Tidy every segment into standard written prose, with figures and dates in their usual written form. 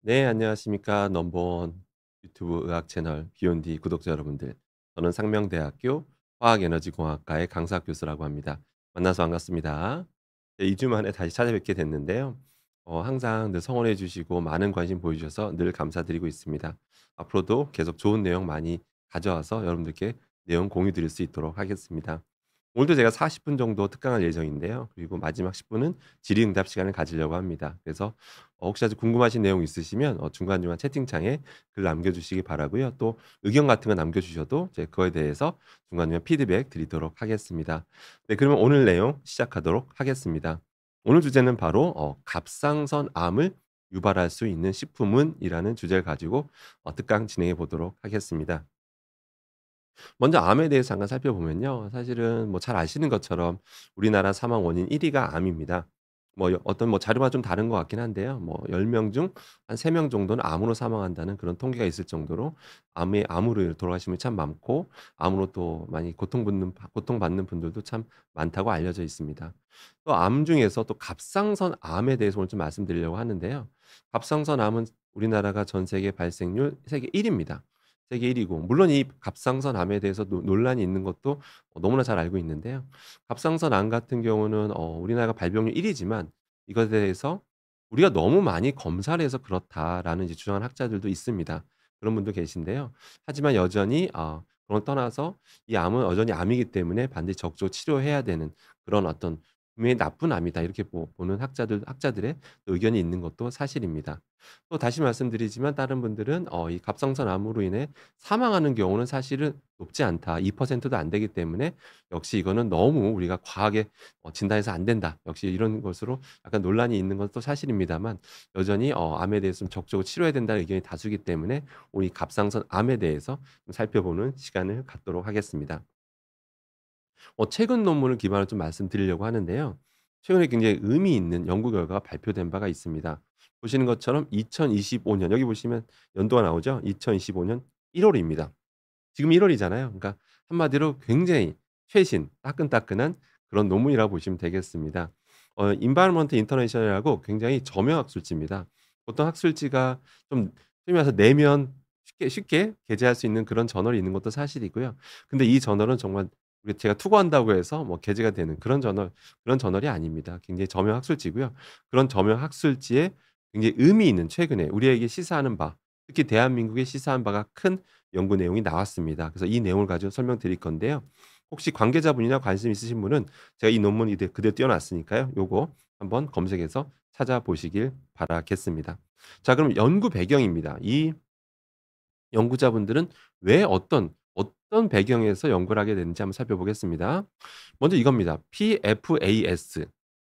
네, 안녕하십니까. 넘버원 유튜브 의학 채널 비욘디 구독자 여러분들. 저는 상명대학교 화학에너지공학과의 강사 교수라고 합니다. 만나서 반갑습니다. 네, 2주 만에 다시 찾아뵙게 됐는데요. 항상 늘 성원해 주시고 많은 관심 보여주셔서 늘 감사드리고 있습니다. 앞으로도 계속 좋은 내용 많이 가져와서 여러분들께 내용 공유 드릴 수 있도록 하겠습니다. 오늘도 제가 40분 정도 특강할 예정인데요. 그리고 마지막 10분은 질의응답 시간을 가지려고 합니다. 그래서 혹시 아주 궁금하신 내용 있으시면 중간중간 채팅창에 글 남겨주시기 바라고요. 또 의견 같은 거 남겨주셔도 제가 그거에 대해서 중간중간 피드백 드리도록 하겠습니다. 네, 그러면 오늘 내용 시작하도록 하겠습니다. 오늘 주제는 바로 갑상선암을 유발할 수 있는 식품은이라는 주제를 가지고 특강 진행해 보도록 하겠습니다. 먼저 암에 대해서 잠깐 살펴보면요. 사실은 뭐 잘 아시는 것처럼 우리나라 사망 원인 1 위가 암입니다. 어떤 자료가 좀 다른 것 같긴 한데요. 뭐 10명 중 한 3명 정도는 암으로 사망한다는 그런 통계가 있을 정도로 암으로 돌아가신 분이 참 많고, 암으로 또 많이 고통받는 분들도 참 많다고 알려져 있습니다. 또 암 중에서 또 갑상선암에 대해서 오늘 좀 말씀드리려고 하는데요. 갑상선암은 우리나라가 전 세계 발생률 세계 1 위입니다. 세계 1 위고, 물론 이 갑상선암에 대해서 노 논란이 있는 것도 너무나 잘 알고 있는데요. 갑상선암 같은 경우는 우리나라가 발병률 1 위지만 이것에 대해서 "우리가 너무 많이 검사를 해서 그렇다."라는 이제 주장하는 학자들도 있습니다. 그런 분도 계신데요. 하지만 여전히 그걸 떠나서 이 암은 여전히 암이기 때문에 반드시 적극적으로 치료해야 되는 그런 어떤 '분명히 나쁜 암이다.' 이렇게 보는 학자들의 의견이 있는 것도 사실입니다. 또 다시 말씀드리지만 다른 분들은 이 갑상선암으로 인해 사망하는 경우는 사실은 높지 않다. 2%도 안 되기 때문에 역시 이거는 너무 우리가 과하게 진단해서 안 된다. 역시 이런 것으로 약간 논란이 있는 것도 사실입니다만, 여전히 암에 대해서 좀 적극적으로 치료해야 된다는 의견이 다수이기 때문에 우리 갑상선암에 대해서 좀 살펴보는 시간을 갖도록 하겠습니다. 최근 논문을 기반으로 좀 말씀드리려고 하는데요. 최근에 굉장히 의미 있는 연구 결과가 발표된 바가 있습니다. 보시는 것처럼 2025년, 여기 보시면 연도가 나오죠. 2025년 1 월입니다. 지금 1 월이잖아요. 그러니까 한마디로 굉장히 최신 따끈따끈한 그런 논문이라고 보시면 되겠습니다. Environment International이라고 굉장히 저명 학술지입니다. 보통 학술지가 좀 소위 말해서 내면 쉽게 게재할 수 있는 그런 저널이 있는 것도 사실이고요. 근데 이 저널은 정말 제가 투고한다고 해서 뭐 게재가 되는 그런 저널이 아닙니다. 굉장히 저명 학술지고요. 그런 저명 학술지에 굉장히 의미 있는, 최근에 우리에게 시사하는 바, 특히 대한민국에 시사한 바가 큰 연구 내용이 나왔습니다. 그래서 이 내용을 가지고 설명드릴 건데요. 혹시 관계자분이나 관심 있으신 분은 제가 이 논문 그대로 띄워 놨으니까요. 요거 한번 검색해서 찾아보시길 바라겠습니다. 자, 그럼 연구 배경입니다. 이 연구자분들은 왜 어떤 배경에서 연구를 하게 됐는지 한번 살펴보겠습니다. 먼저 이겁니다. PFAS,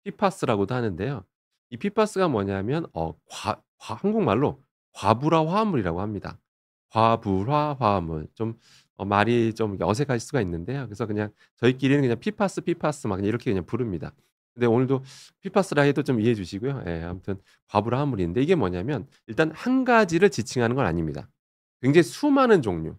PFAS라고도 하는데요. 이 PFAS가 뭐냐면 한국말로 과불화 화합물이라고 합니다. 과불화 화합물. 좀 말이 좀 어색할 수가 있는데요. 그래서 그냥 저희끼리는 그냥 PFAS 막 이렇게 그냥 부릅니다. 근데 오늘도 PFAS라 해도 좀 이해해 주시고요. 예, 아무튼 과불화 화합물인데, 이게 뭐냐면 일단 한 가지를 지칭하는 건 아닙니다. 굉장히 수많은 종류,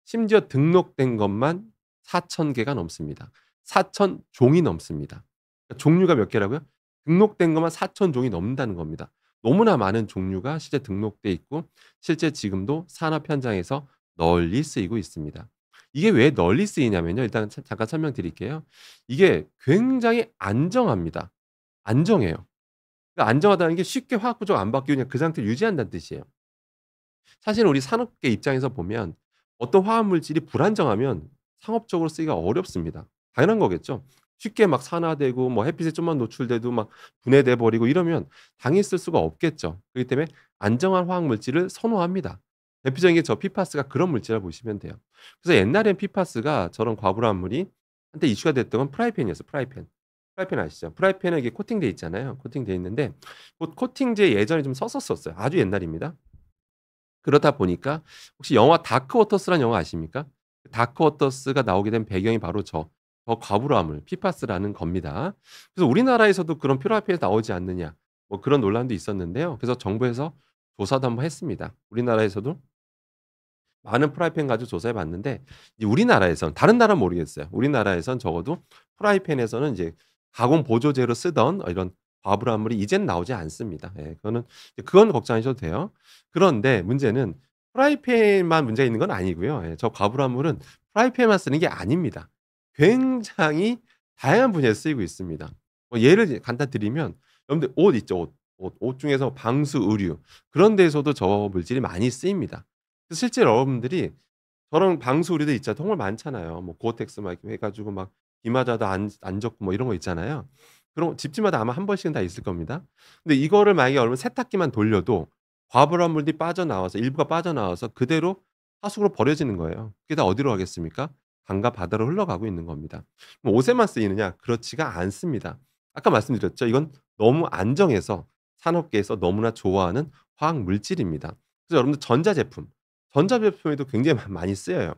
심지어 등록된 것만 4천 개가 넘습니다. 4천 종이 넘습니다. 그러니까 종류가 몇 개라고요? 등록된 것만 4천 종이 넘는다는 겁니다. 너무나 많은 종류가 실제 등록돼 있고, 실제 지금도 산업 현장에서 널리 쓰이고 있습니다. 이게 왜 널리 쓰이냐면요. 일단 잠깐 설명드릴게요. 이게 굉장히 안정합니다. 안정해요. 그러니까 안정하다는 게 쉽게 화학 구조가 안 바뀌고 그냥 그 상태를 유지한다는 뜻이에요. 사실 우리 산업계 입장에서 보면 어떤 화학 물질이 불안정하면 상업적으로 쓰기가 어렵습니다. 당연한 거겠죠. 쉽게 막 산화되고 뭐 햇빛에 좀만 노출돼도 막 분해돼 버리고 이러면 당연히 쓸 수가 없겠죠. 그렇기 때문에 안정한 화학 물질을 선호합니다. 대표적인 게 PFAS가 그런 물질이라고 보시면 돼요. 그래서 옛날엔 PFAS가 저런 과불합물이 한때 이슈가 됐던 건 프라이팬이었어요, 프라이팬. 프라이팬 아시죠? 프라이팬은 이게 코팅돼 있잖아요. 코팅돼 있는데 그 코팅제 예전에 좀 썼었어요. 아주 옛날입니다. 그러다 보니까, 혹시 영화 다크 워터스라는 영화 아십니까? 다크 워터스가 나오게 된 배경이 바로 저 과부라물 PFAS라는 겁니다. 그래서 우리나라에서도 그런 프라이팬이 나오지 않느냐, 뭐 그런 논란도 있었는데요. 그래서 정부에서 조사도 한번 했습니다. 우리나라에서도 많은 프라이팬 가지고 조사해 봤는데, 이제 우리나라에선, 다른 나라는 모르겠어요. 우리나라에선 적어도 프라이팬에서는 이제 가공 보조제로 쓰던 이런 과불암물이 이젠 나오지 않습니다. 예. 그건 걱정하셔도 돼요. 그런데 문제는 프라이팬만 문제가 있는 건 아니고요. 예. 저 과불암물은 프라이팬만 쓰는 게 아닙니다. 굉장히 다양한 분야에 쓰이고 있습니다. 예를 간단히 드리면 여러분들 옷 있죠, 옷. 옷 중에서 방수, 의류 그런 데에서도 저 물질이 많이 쓰입니다. 그래서 실제로 여러분들이 저런 방수 의류들 있잖아요. 정말 많잖아요. 뭐 고어텍스 막 이렇게 해 가지고 막 비 맞아도 안 젖고 뭐 이런 거 있잖아요. 그런 거 집집마다 아마 한 번씩은 다 있을 겁니다. 근데 이거를 만약에 여러분 세탁기만 돌려도 과불한 물들이 빠져나와서 일부가 빠져나와서 그대로 하수구로 버려지는 거예요. 그게 다 어디로 가겠습니까? 강과 바다로 흘러가고 있는 겁니다. 그럼 옷에만 쓰이느냐? 그렇지가 않습니다. 아까 말씀드렸죠. 이건 너무 안정해서 산업계에서 너무나 좋아하는 화학 물질입니다. 그래서 여러분들 전자제품에도 굉장히 많이 쓰여요.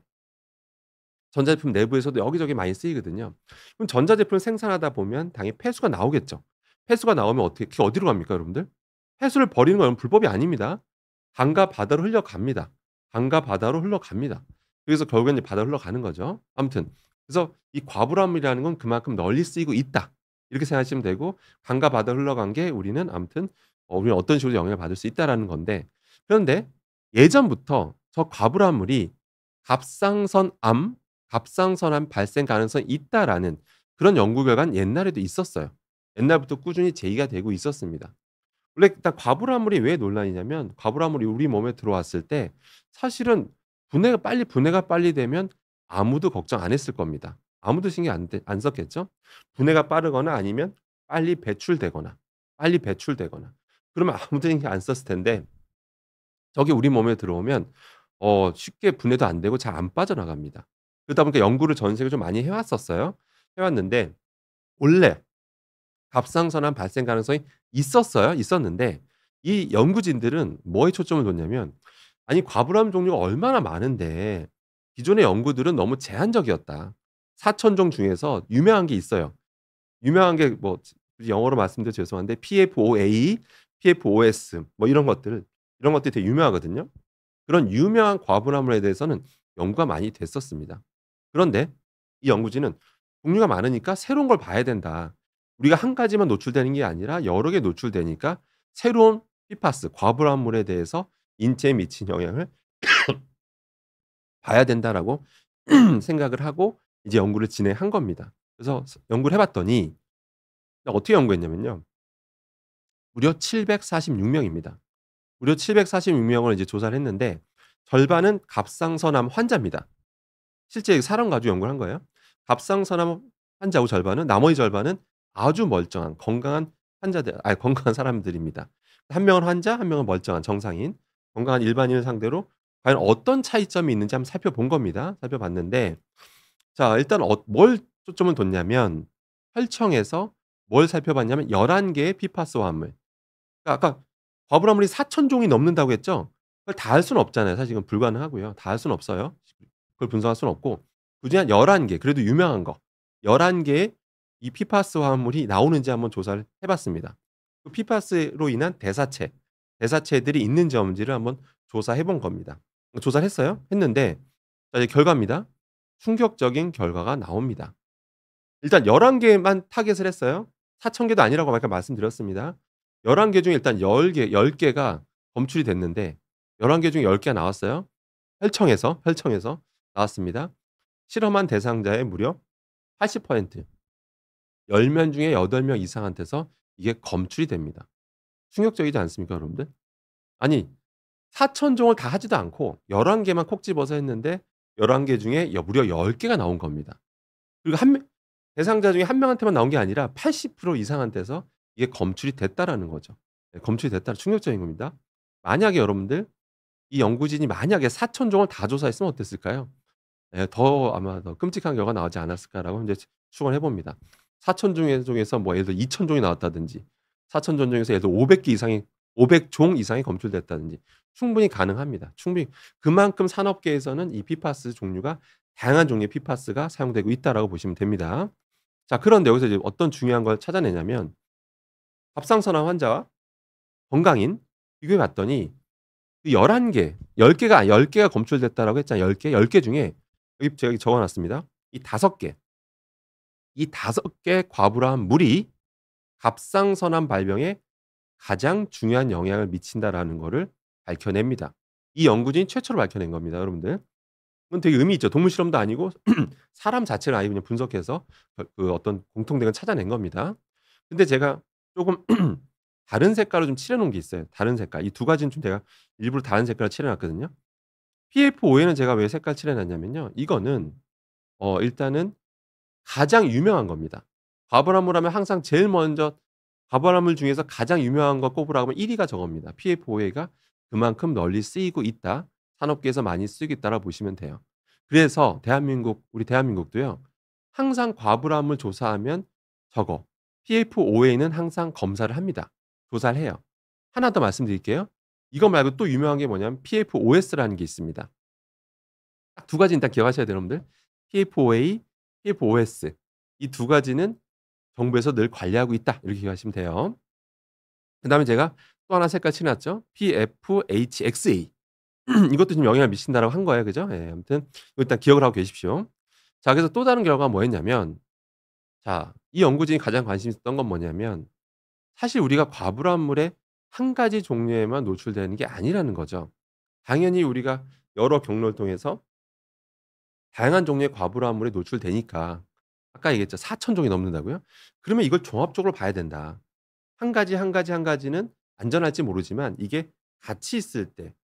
전자제품 내부에서도 여기저기 많이 쓰이거든요. 그럼 전자제품을 생산하다 보면 당연히 폐수가 나오겠죠. 폐수가 나오면 어떻게 그게 어디로 갑니까, 여러분들? 폐수를 버리는 건 불법이 아닙니다. 강과 바다로 흘러갑니다. 강과 바다로 흘러갑니다. 그래서 결국엔 이제 바다로 흘러가는 거죠. 아무튼 그래서 이 과불암이라는 건 그만큼 널리 쓰이고 있다. 이렇게 생각하시면 되고 강과 바다로 흘러간 게 우리는 아무튼 우리는 어떤 식으로 영향을 받을 수 있다라는 건데 그런데 예전부터 저 과불암물이 갑상선암 갑상선암 발생 가능성이 있다라는 그런 연구 결과는 옛날에도 있었어요. 옛날부터 꾸준히 제기가 되고 있었습니다. 원래 일단 과불암물이 왜 논란이냐면 과불암물이 우리 몸에 들어왔을 때 사실은 분해가 빨리 되면 아무도 걱정 안 했을 겁니다. 아무도 신경 안 썼겠죠? 분해가 빠르거나 아니면 빨리 배출되거나 그러면 아무도 신경 안 썼을 텐데 저게 우리 몸에 들어오면 쉽게 분해도 안 되고 잘 안 빠져나갑니다. 그러다 보니까 연구를 전 세계적으로 좀 많이 해 왔었어요. 해 왔는데 원래 갑상선암 발생 가능성이 있었어요. 있었는데 이 연구진들은 뭐에 초점을 뒀냐면 아니 과불암 종류가 얼마나 많은데 기존의 연구들은 너무 제한적이었다. 4천 종 중에서 유명한 게 있어요. 유명한 게 뭐 영어로 말씀드려 죄송한데 PFOA, PFOS 뭐 이런 것들이 되게 유명하거든요. 그런 유명한 과불암물에 대해서는 연구가 많이 됐었습니다. 그런데 이 연구진은 종류가 많으니까 새로운 걸 봐야 된다. 우리가 한 가지만 노출되는 게 아니라 여러 개 노출되니까 새로운 PFAS 과불암물에 대해서 인체에 미친 영향을 봐야 된다라고 생각을 하고 이제 연구를 진행한 겁니다. 그래서 연구를 해 봤더니 어떻게 연구했냐면요. 무려 746명입니다. 무려 746명을 이제 조사를 했는데 절반은 갑상선암 환자입니다. 실제 사람 가지고 연구를 한 거예요. 갑상선암 환자고 절반은 나머지 절반은 아주 멀쩡한 건강한 사람들입니다. 한 명은 환자, 한 명은 멀쩡한 정상인, 건강한 일반인을 상대로 과연 어떤 차이점이 있는지 한번 살펴본 겁니다. 살펴봤는데 자 일단 뭘 초점을 뒀냐면 혈청에서 뭘 살펴봤냐면 11 개의 PFAS 화합물. 그러니까 아까 과불암물이 4천 종이 넘는다고 했죠? 그걸 다 할 수는 없잖아요. 사실 이건 불가능하고요. 다 할 수는 없어요. 그걸 분석할 수는 없고 그중에 한 11 개 그래도 유명한 거 11 개의 이 PFAS 화합물이 나오는지 한번 조사를 해 봤습니다. 그 PFAS로 인한 대사체들이 있는지 없는지를 한번 조사해 본 겁니다. 조사를 했어요. 했는데 자 이제 결과입니다. 충격적인 결과가 나옵니다. 일단 11 개만 타겟을 했어요. 4천 개도 아니라고 아까 말씀드렸습니다. 11개 중에 일단 10 개가 검출이 됐는데 11개 중에 10 개가 나왔어요. 혈청에서 나왔습니다. 실험한 대상자의 무려 80% 10명 중에 8명 이상한테서 이게 검출이 됩니다. 충격적이지 않습니까 여러분들? 아니 4천 종을 다 하지도 않고 11 개만 콕 집어서 했는데 11개 중에 무려 10 개가 나온 겁니다. 그리고 한 명 대상자 중에 한 명한테만 나온 게 아니라 80% 이상한테서 이게 검출이 됐다라는 거죠. 네 검출이 됐다 충격적인 겁니다. 만약에 여러분들 이 연구진이 만약에 4천 종을 다 조사했으면 어땠을까요? 예 아마 더 끔찍한 결과가 나오지 않았을까라고 이제 추정을 해 봅니다. 4천 중에서 뭐 예를 들어 2천 종이 나왔다든지 4천 종 중에서 예를 들어 500종 이상이 검출됐다든지 충분히 가능합니다. 충분히 그만큼 산업계에서는 이 PFAS 종류가 다양한 종류의 PFAS가 사용되고 있다라고 보시면 됩니다. 자 그런데 여기서 이제 어떤 중요한 걸 찾아내냐면 갑상선암 환자와 건강인 비교해 봤더니 그 11 개, 10 개가 검출됐다라고 했잖아요. 10 개. 10개 중에 여기 제가 적어 놨습니다. 이 5 개, 이 5개 과불암 물이 갑상선암 발병에 가장 중요한 영향을 미친다라는 거를 밝혀냅니다. 이 연구진이 최초로 밝혀낸 겁니다, 여러분들. 그건 되게 의미 있죠. 동물 실험도 아니고 사람 자체를 아예 그냥 분석해서 그 어떤 공통된 걸 찾아낸 겁니다. 근데 제가 쪼금 다른 색깔로 좀 칠해 놓은 게 있어요. 다른 색깔. 이 두 가지는 좀 제가 일부러 다른 색깔로 칠해 놨거든요. PF5A는 제가 왜 색깔 칠해 놨냐면요. 이거는 일단은 가장 유명한 겁니다. 과불암물 하면 항상 제일 먼저 과불암물 중에서 가장 유명한 거 꼽으라고 하면 1 위가 저겁니다. PF5A가 그만큼 널리 쓰이고 있다. 산업계에서 많이 쓰이고 있다라고 보시면 돼요. 그래서 우리 대한민국도요. 항상 과불암을 조사하면 저거 PF5A는 항상 검사를 합니다. 조사를 해요. 하나 더 말씀드릴게요. 이거 말고 또 유명한 게 뭐냐면 PFOS라는 게 있습니다. 딱 두 가지 일단 기억하셔야 돼요, 여러분들. PF5A, PFOS. 이 두 가지는 정부에서 늘 관리하고 있다. 이렇게 기억하시면 돼요. 그다음에 제가 또 하나 색깔 칠해 놨죠. PFHXA. 이것도 좀 영향을 미친다라고 한 거예요. 그죠? 예. 아무튼 이거 일단 기억을 하고 계십시오. 자, 그래서 또 다른 결과가 뭐였냐면, 자, 이 연구진이 가장 관심 있었던 건 뭐냐면, 사실 우리가 과불암물의 한 가지 종류에만 노출되는 게 아니라는 거죠. 당연히 우리가 여러 경로를 통해서 다양한 종류의 과불암물에 노출되니까, 아까 얘기했죠. 4천 종이 넘는다고요? 그러면 이걸 종합적으로 봐야 된다. 한 가지, 한 가지, 한 가지는 안전할지 모르지만 이게 같이 있을 때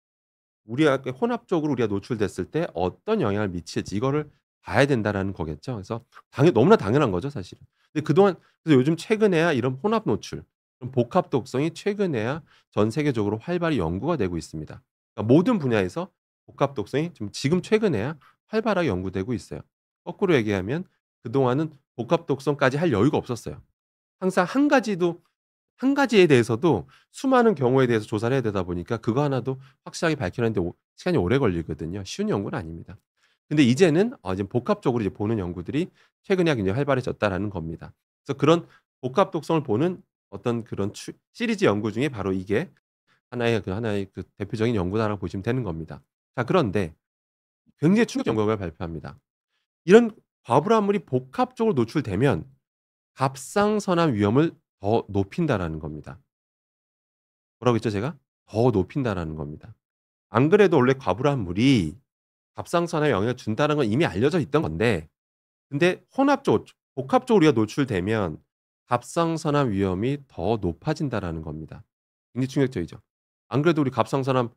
우리가 혼합적으로 우리가 노출됐을 때 어떤 영향을 미칠지 이거를 봐야 된다라는 거겠죠. 그래서 너무나 당연한 거죠, 사실은. 근데 그동안 그래서 요즘 최근에야 이런 혼합 노출, 그런 복합 독성이 최근에야 전 세계적으로 활발히 연구가 되고 있습니다. 그러니까 모든 분야에서 복합 독성이 지금 최근에야 활발하게 연구되고 있어요. 거꾸로 얘기하면 그동안은 복합 독성까지 할 여유가 없었어요. 항상 한 가지에 대해서도 수많은 경우에 대해서 조사를 해야 되다 보니까 그거 하나도 확실하게 밝혀내는데 시간이 오래 걸리거든요. 쉬운 연구는 아닙니다. 근데 이제는 이제 복합적으로 이제 보는 연구들이 최근에 굉장히 활발해졌다라는 겁니다. 그래서 그런 복합 독성을 보는 어떤 그런 시리즈 연구 중에 바로 이게 하나의 그 대표적인 연구다라고 보시면 되는 겁니다. 자, 그런데 굉장히 충격 연구가 발표합니다. 이런 과불암물이 복합적으로 노출되면 갑상선암 위험을 더 높인다라는 겁니다. 뭐라고 했죠 제가? 더 높인다라는 겁니다. 안 그래도 원래 과불암물이 갑상선암에 영향을 준다는 건 이미 알려져 있던 건데, 근데 복합적으로 우리가 노출되면 갑상선암 위험이 더 높아진다라는 겁니다. 굉장히 충격적이죠. 안 그래도 우리 갑상선암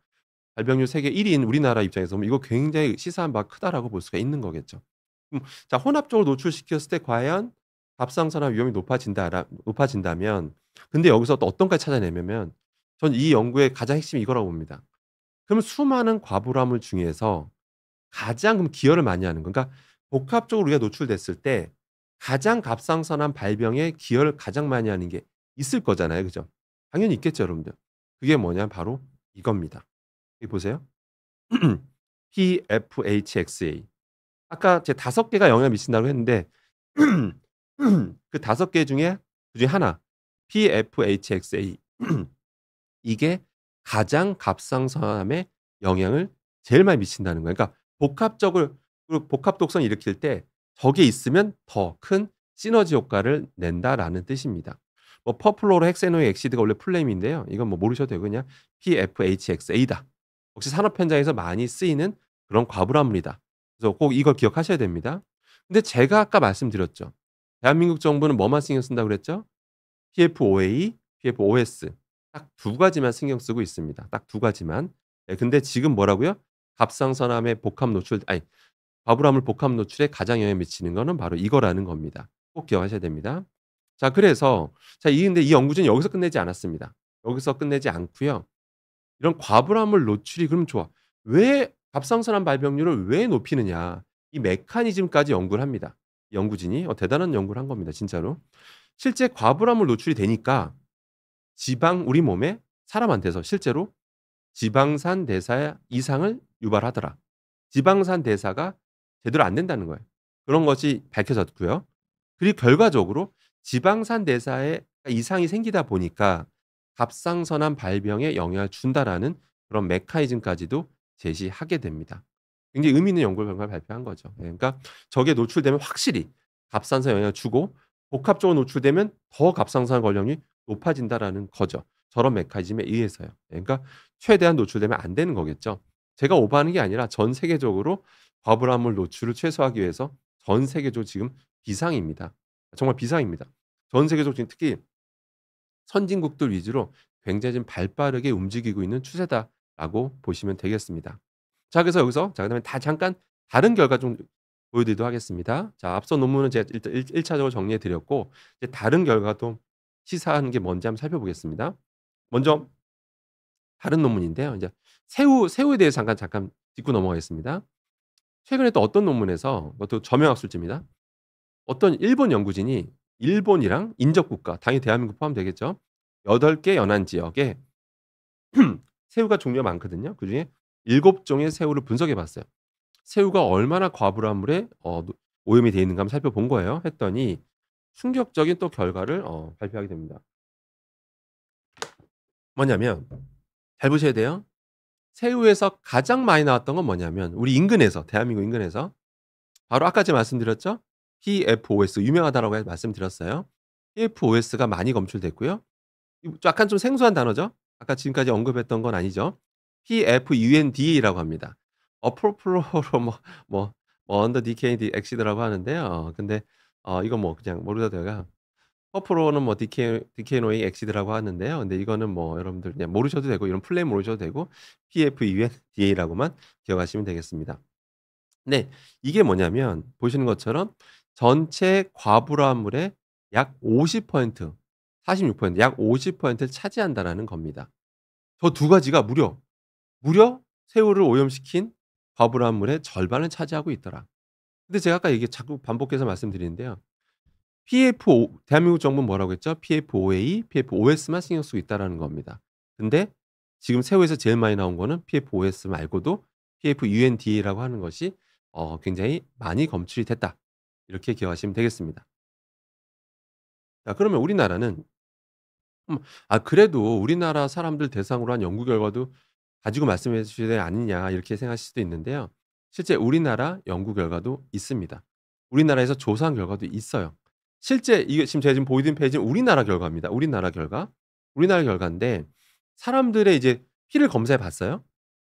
발병률 세계 1 위인 우리나라 입장에서 보면 이거 굉장히 시사한 바가 크다라고 볼 수가 있는 거겠죠. 자, 혼합적으로 노출시켰을 때 과연 갑상선암 위험이 높아진다면, 근데 여기서 또 어떤 까지 찾아내냐면 전 이 연구의 가장 핵심이 이거라고 봅니다. 그러면 수많은 과불암물 중에서 가장 그럼 기여를 많이 하는 건, 그러니까 복합적으로 우리가 노출됐을 때 가장 갑상선암 발병에 기여를 가장 많이 하는 게 있을 거잖아요. 그죠? 당연히 있겠죠, 여러분들. 그게 뭐냐? 바로 이겁니다. 여기 보세요. PFHXA. 아까 제 5개가 영향을 미친다고 했는데 그 5개 중에 그중에 하나 PFHXA 이게 가장 갑상선암에 영향을 제일 많이 미친다는 거예요. 그러니까 복합 독성을 일으킬 때 저게 있으면 더 큰 시너지 효과를 낸다라는 뜻입니다. 뭐 퍼플로로헥세노이क 엑시드가 원래 풀네임인데요. 이건 뭐 모르셔도 되고 그냥 PFHXA다. 역시 산업 현장에서 많이 쓰이는 그런 과불암물이다. 그래서 꼭 이걸 기억하셔야 됩니다. 근데 제가 아까 말씀드렸죠. 대한민국 정부는 뭐만 신경 쓴다고 그랬죠? PFOA, PFOS 딱 두 가지만 신경 쓰고 있습니다. 딱 두 가지만. 예, 근데 지금 뭐라고요? 갑상선암의 과불암물 복합 노출에 가장 영향을 미치는 거는 바로 이거라는 겁니다. 꼭 기억하셔야 됩니다. 자, 그래서 근데 이 연구는 여기서 끝내지 않았습니다. 여기서 끝내지 않고요. 이런 과불암물 노출이 그럼 좋아. 왜 갑상선암 발병률을 왜 높이느냐. 이 메커니즘까지 연구를 합니다. 연구진이 대단한 연구를 한 겁니다, 진짜로. 실제 과불암물 노출이 되니까 우리 몸에 사람한테서 실제로 지방산 대사 이상을 유발하더라. 지방산 대사가 제대로 안 된다는 거예요. 그런 것이 밝혀졌고요. 그리고 결과적으로 지방산 대사에 이상이 생기다 보니까 갑상선암 발병에 영향을 준다라는 그런 메커니즘까지도 제시하게 됩니다. 굉장히 의미 있는 연구 결과를 발표한 거죠. 예, 그러니까 저게 노출되면 확실히 갑상선에 영향을 주고 복합적으로 노출되면 더 갑상선 관련이 높아진다라는 거죠. 저런 메커니즘에 의해서요. 예 그러니까 최대한 노출되면 안 되는 거겠죠. 제가 오버하는 게 아니라 전 세계적으로 과불암물 노출을 최소화하기 위해서 전 세계적으로 지금 비상입니다. 정말 비상입니다. 전 세계적으로 지금 특히 선진국들 위주로 굉장히 좀 발빠르게 움직이고 있는 추세다라고 보시면 되겠습니다. 자 그래서 여기서 자 그다음에 잠깐 다른 결과 좀 보여드리도록 하겠습니다. 자 앞서 논문은 제가 일단 1 차적으로 정리해 드렸고 이제 다른 결과도 시사하는 게 뭔지 한번 살펴보겠습니다. 먼저 다른 논문인데요. 이제 새우에 대해서 잠깐 짚고 넘어가겠습니다. 최근에 또 어떤 논문에서 그것도 저명학술지입니다. 어떤 일본 연구진이 일본이랑 인접 국가 당연히 대한민국 포함되겠죠. 8개 연안 지역에 새우가 종류가 많거든요. 그중에 7 종의 새우를 분석해 봤어요. 새우가 얼마나 과불암물에 오염이 되어 있는가 한번 살펴본 거예요. 했더니 충격적인 또 결과를 발표하게 됩니다. 뭐냐면 잘 보셔야 돼요. 새우에서 가장 많이 나왔던 건 뭐냐면 우리 인근에서 대한민국 인근에서 바로 아까 제가 말씀드렸죠. PFOS 유명하다라고 말씀드렸어요. PFOS가 많이 검출됐고요. 이 약간 좀 생소한 단어죠. 아까 지금까지 언급했던 건 아니죠. PFUNDA라고 합니다. 프로플로로 언더 디케이드 엑시드라고 하는데요. 근데 이건 뭐 그냥 모르다가 퍼프로는 뭐 디케이노잉 엑시드라고 하는데요. 근데 이거는 뭐 여러분들 그냥 모르셔도 되고 이런 플레임 모르셔도 되고 PFUNDA라고만 기억하시면 되겠습니다. 네. 이게 뭐냐면 보시는 것처럼 전체 과불화물의 약 50% 46%약 50%를 차지한다라는 겁니다. 저 두 가지가 무려 새우를 오염시킨 과불화물의 절반을 차지하고 있더라. 근데 제가 아까 이게 자꾸 반복해서 말씀드리는데요. PFO 대한민국 정부는 뭐라고 했죠? PFOA, PFOS만 신경 쓰고 있다라는 겁니다. 근데 지금 새우에서 제일 많이 나온 거는 PFOS 말고도 PFUNDA라고 하는 것이 굉장히 많이 검출이 됐다. 이렇게 기억하시면 되겠습니다. 자 그러면 우리나라는 그래도 우리나라 사람들 대상으로 한 연구 결과도 가지고 말씀해 주셔야 되지 않느냐 이렇게 생각하실 수도 있는데요. 실제 우리나라 연구 결과도 있습니다. 우리나라에서 조사한 결과도 있어요. 실제 이게 지금 제가 지금 보여드린 페이지는 우리나라 결과입니다. 우리나라 결과. 우리나라 결과인데 사람들의 이제 피를 검사해 봤어요.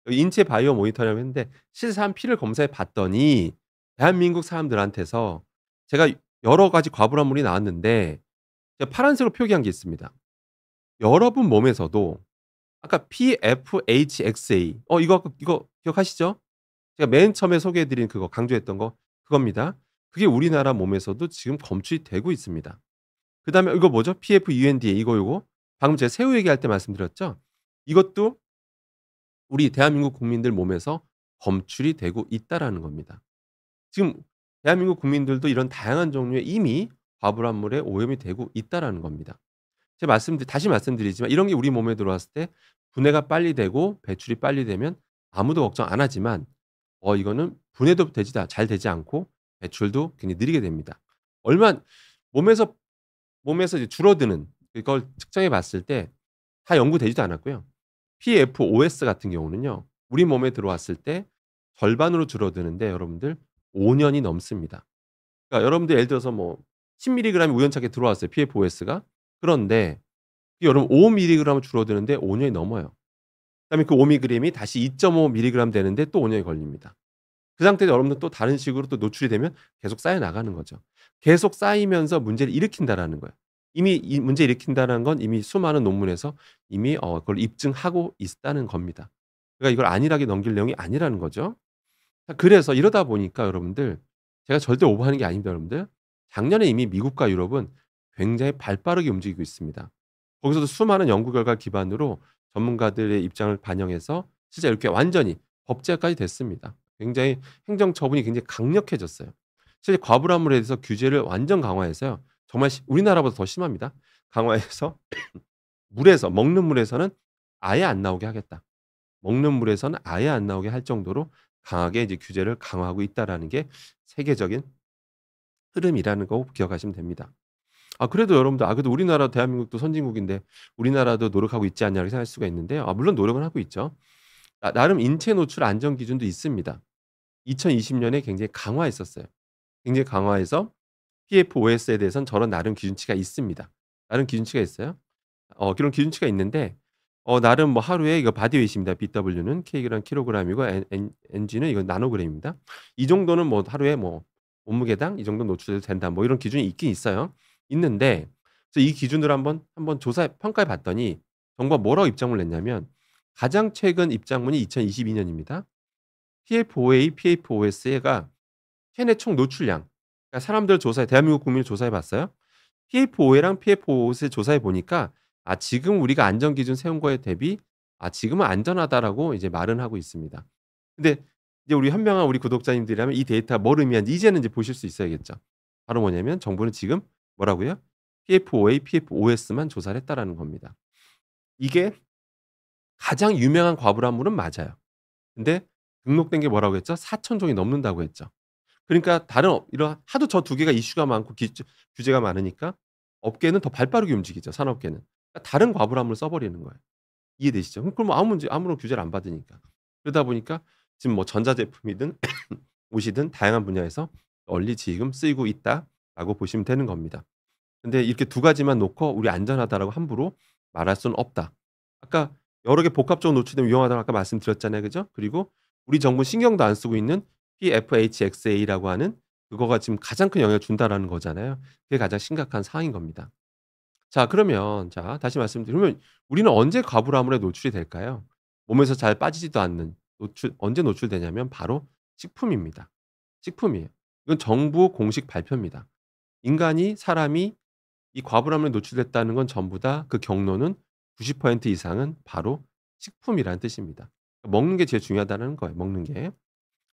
인체 바이오 모니터링을 했는데 실사한 피를 검사해 봤더니 대한민국 사람들한테서 제가 여러 가지 과불암물이 나왔는데 제가 파란색으로 표기한 게 있습니다. 여러분 몸에서도 아까 PFHXA 이거 기억하시죠? 제가 맨 처음에 소개해 드린 그거 강조했던 거 그겁니다. 그게 우리나라 몸에서도 지금 검출이 되고 있습니다. 그다음에 이거 뭐죠? PFUNDA 요거 방금 제가 새우 얘기할 때 말씀드렸죠? 이것도 우리 대한민국 국민들 몸에서 검출이 되고 있다라는 겁니다. 지금 대한민국 국민들도 이런 다양한 종류의 이미 과불암물에 오염이 되고 있다라는 겁니다. 제가 다시 말씀드리지만 이런 게 우리 몸에 들어왔을 때 분해가 빨리 되고 배출이 빨리 되면 아무도 걱정 안 하지만 이거는 분해도 잘 되지 않고 배출도 굉장히 느리게 됩니다. 얼마 몸에서 이제 줄어드는 그걸 측정해 봤을 때 다 연구되지도 않았고요. PFOS 같은 경우는요. 우리 몸에 들어왔을 때 절반으로 줄어드는데 여러분들 5 년이 넘습니다. 그러니까 여러분들 예를 들어서 뭐 10 밀리그램이 우연찮게 들어왔어요, PFOS가. 그런데 여러분 5 밀리그램 줄어드는데 5 년이 넘어요. 그다음에 그 5 밀리그램이 다시 2.5 밀리그램 되는데 또 5 년이 걸립니다. 그 상태에서 여러분들 또 다른 식으로 또 노출이 되면 계속 쌓여 나가는 거죠. 계속 쌓이면서 문제를 일으킨다라는 거예요. 이미 이 문제 일으킨다는 건 이미 수많은 논문에서 이미 그걸 입증하고 있다는 겁니다. 그러니까 이걸 안일하게 넘길 내용이 아니라는 거죠. 자 그래서 이러다 보니까 여러분들 제가 절대 오버하는 게 아닙니다 여러분들. 작년에 이미 미국과 유럽은 굉장히 발빠르게 움직이고 있습니다. 거기서도 수많은 연구 결과 기반으로 전문가들의 입장을 반영해서 진짜 이렇게 완전히 법제화까지 됐습니다. 굉장히 행정 처분이 굉장히 강력해졌어요. 실제 과불암물에 대해서 규제를 완전 강화해서요. 정말 우리나라보다 더 심합니다. 강화해서 물에서 먹는 물에서는 아예 안 나오게 하겠다. 먹는 물에서는 아예 안 나오게 할 정도로 강하게 이제 규제를 강화하고 있다라는 게 세계적인 흐름이라는 거 기억하시면 됩니다. 그래도 여러분들 그래도 우리나라 대한민국도 선진국인데 우리나라도 노력하고 있지 않냐 이렇게 생각할 수가 있는데요. 물론 노력은 하고 있죠. 나름 인체 노출 안전 기준도 있습니다. 2020 년에 굉장히 강화했었어요. 굉장히 강화해서 PFOS에 대해서는 저런 나름 기준치가 있습니다. 나름 기준치가 있어요. 그런 기준치가 있는데 나름 뭐 하루에 이거 바디웨이트입니다. BW는 Kg랑 킬로그램이고 Ng는 이건 나노그램입니다. 이 정도는 뭐 하루에 뭐 몸무게당 이 정도 노출돼도 된다. 뭐 이런 기준이 있긴 있어요. 있는데 그래서 이 기준으로 한번 조사 평가해 봤더니 정부가 뭐라고 입장을 냈냐면 가장 최근 입장문이 2022 년입니다. PFOA, PFOS가 체내 총 노출량, 그러니까 사람들 조사해 대한민국 국민을 조사해 봤어요. PFOA랑 PFOS를 조사해 보니까 지금 우리가 안전 기준 세운 거에 대비 지금은 안전하다라고 이제 말은 하고 있습니다. 근데 이제 우리 현명한 우리 구독자님들이라면 이 데이터가 뭘 의미하는지 이제는 이제 보실 수 있어야겠죠. 바로 뭐냐면 정부는 지금 뭐라고요? PFOA, PFOS만 조사를 했다라는 겁니다. 이게 가장 유명한 과부라물은 맞아요. 근데 등록된 게 뭐라고 했죠? 4천 종이 넘는다고 했죠. 그러니까 다른 이런 하도 저 두 개가 이슈가 많고 규제가 많으니까 업계는 더 발빠르게 움직이죠, 산업계는. 그러니까 다른 과부라물을 써 버리는 거예요. 이해되시죠? 그럼 뭐 아무 문제 아무런 규제를 안 받으니까. 그러다 보니까 지금 뭐 전자제품이든 옷이든 다양한 분야에서 널리 지금 쓰이고 있다라고 보시면 되는 겁니다. 근데 이렇게 두 가지만 놓고 "우리 안전하다."라고 함부로 말할 수는 없다. 아까 여러 개 복합적으로 노출되면 위험하다고 아까 말씀드렸잖아요. 그죠? 그리고 우리 정부는 신경도 안 쓰고 있는 PFHXA라고 하는 그거가 지금 가장 큰 영향을 준다라는 거잖아요. 그게 가장 심각한 사항인 겁니다. 자 그러면 다시 말씀드리면 우리는 언제 과부라물에 노출이 될까요? 몸에서 잘 빠지지도 않는 언제 노출되냐면 바로 식품입니다. 식품이에요. 이건 정부 공식 발표입니다. 사람이 이 과부라물에 노출됐다는 건 전부 다 그 경로는 90% 이상은 바로 식품이라는 뜻입니다. 먹는 게 제일 중요하다는 거예요, 먹는 게.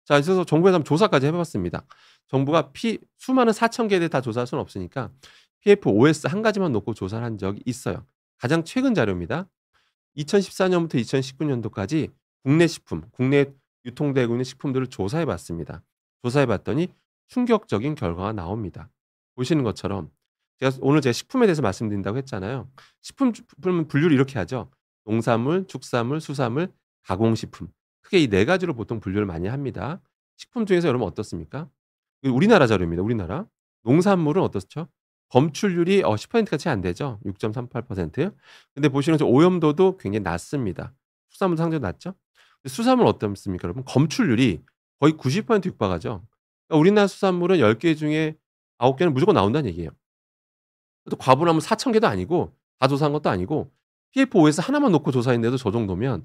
자 그래서 정부에서 한번 조사까지 해 봤습니다. 정부가 수많은 4천 개를 다 조사할 수는 없으니까 PFOS 한 가지만 놓고 조사를 한 적이 있어요. 가장 최근 자료입니다. 2014 년부터 2019 년도까지 국내 유통되고 있는 식품들을 조사해 봤습니다. 조사해 봤더니 충격적인 결과가 나옵니다. 보시는 것처럼 제가 식품에 대해서 말씀드린다고 했잖아요. 식품은 분류를 이렇게 하죠. 농산물, 축산물, 수산물, 가공식품. 크게 이 네 가지로 보통 분류를 많이 합니다. 식품 중에서 여러분 어떻습니까? 우리나라 자료입니다. 우리나라. 농산물은 어떻죠? 검출률이 10%가 채 안 되죠. 6.38%. 근데 보시는 것처럼 오염도도 굉장히 낮습니다. 수산물 상대로 낮죠? 근데 수산물 어떻습니까, 여러분? 검출률이 거의 90% 육박하죠. 그러니까 우리나라 수산물은 10개 중에 9 개는 무조건 나온다는 얘기예요. 또 과부나물 4천 개도 아니고 다 조사한 것도 아니고 PFOS 하나만 놓고 조사했는데도 저 정도면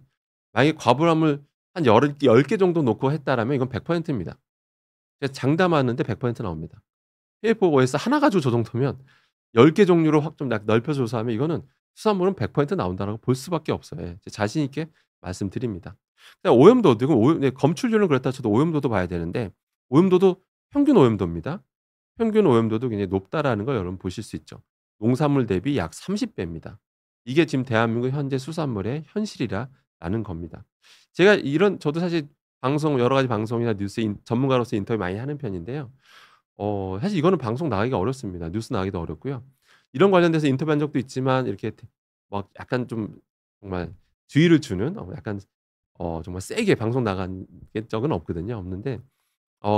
만약에 과부나물 한 10개 정도 놓고 했다라면 이건 100% 입니다. 제가 장담하는데 100% 나옵니다. PFOS 하나 가지고 저 정도면 10개 종류로 확 좀 넓혀서 조사하면 이거는 수산물은 100% 나온다라고 볼 수밖에 없어요. 예. 자신 있게 말씀드립니다. 오염도도 이건 검출률은 그렇다 쳐도 오염도도 봐야 되는데 오염도도 평균 오염도입니다. 평균 오염도도 굉장히 높다라는 걸 여러분 보실 수 있죠. 농산물 대비 약 30 배입니다. 이게 지금 대한민국 현재 수산물의 현실이라는 겁니다. 저도 사실 여러 가지 방송이나 뉴스 전문가로서 인터뷰 많이 하는 편인데요. 사실 이거는 방송 나가기가 어렵습니다. 뉴스 나가기도 어렵고요. 이런 관련돼서 인터뷰한 적도 있지만 이렇게 막 약간 좀 정말 주의를 주는 약간 정말 세게 방송 나간 적은 없거든요. 없는데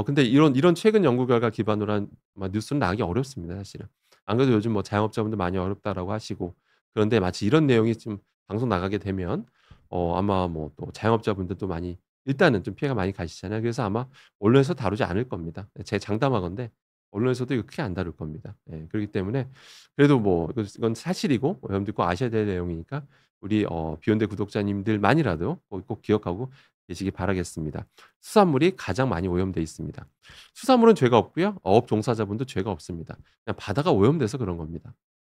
근데 이런 최근 연구 결과 기반으로 한 뉴스는 나가기 어렵습니다 사실은. 안 그래도 요즘 뭐 자영업자분들 많이 어렵다라고 하시고 그런데 마치 이런 내용이 좀 방송 나가게 되면 아마 뭐 또 자영업자분들도 많이 일단은 좀 피해가 많이 가시잖아요. 그래서 아마 언론에서 다루지 않을 겁니다. 제 장담하건대 언론에서도 이거 크게 안 다룰 겁니다. 예. 그렇기 때문에 그래도 뭐 이건 사실이고 여러분들 꼭 아셔야 될 내용이니까 우리 비욘드 구독자님들만이라도 꼭 기억하고 계시기 바라겠습니다. 수산물이 가장 많이 오염돼 있습니다. 수산물은 죄가 없고요. 어업 종사자분도 죄가 없습니다. 그냥 바다가 오염돼서 그런 겁니다.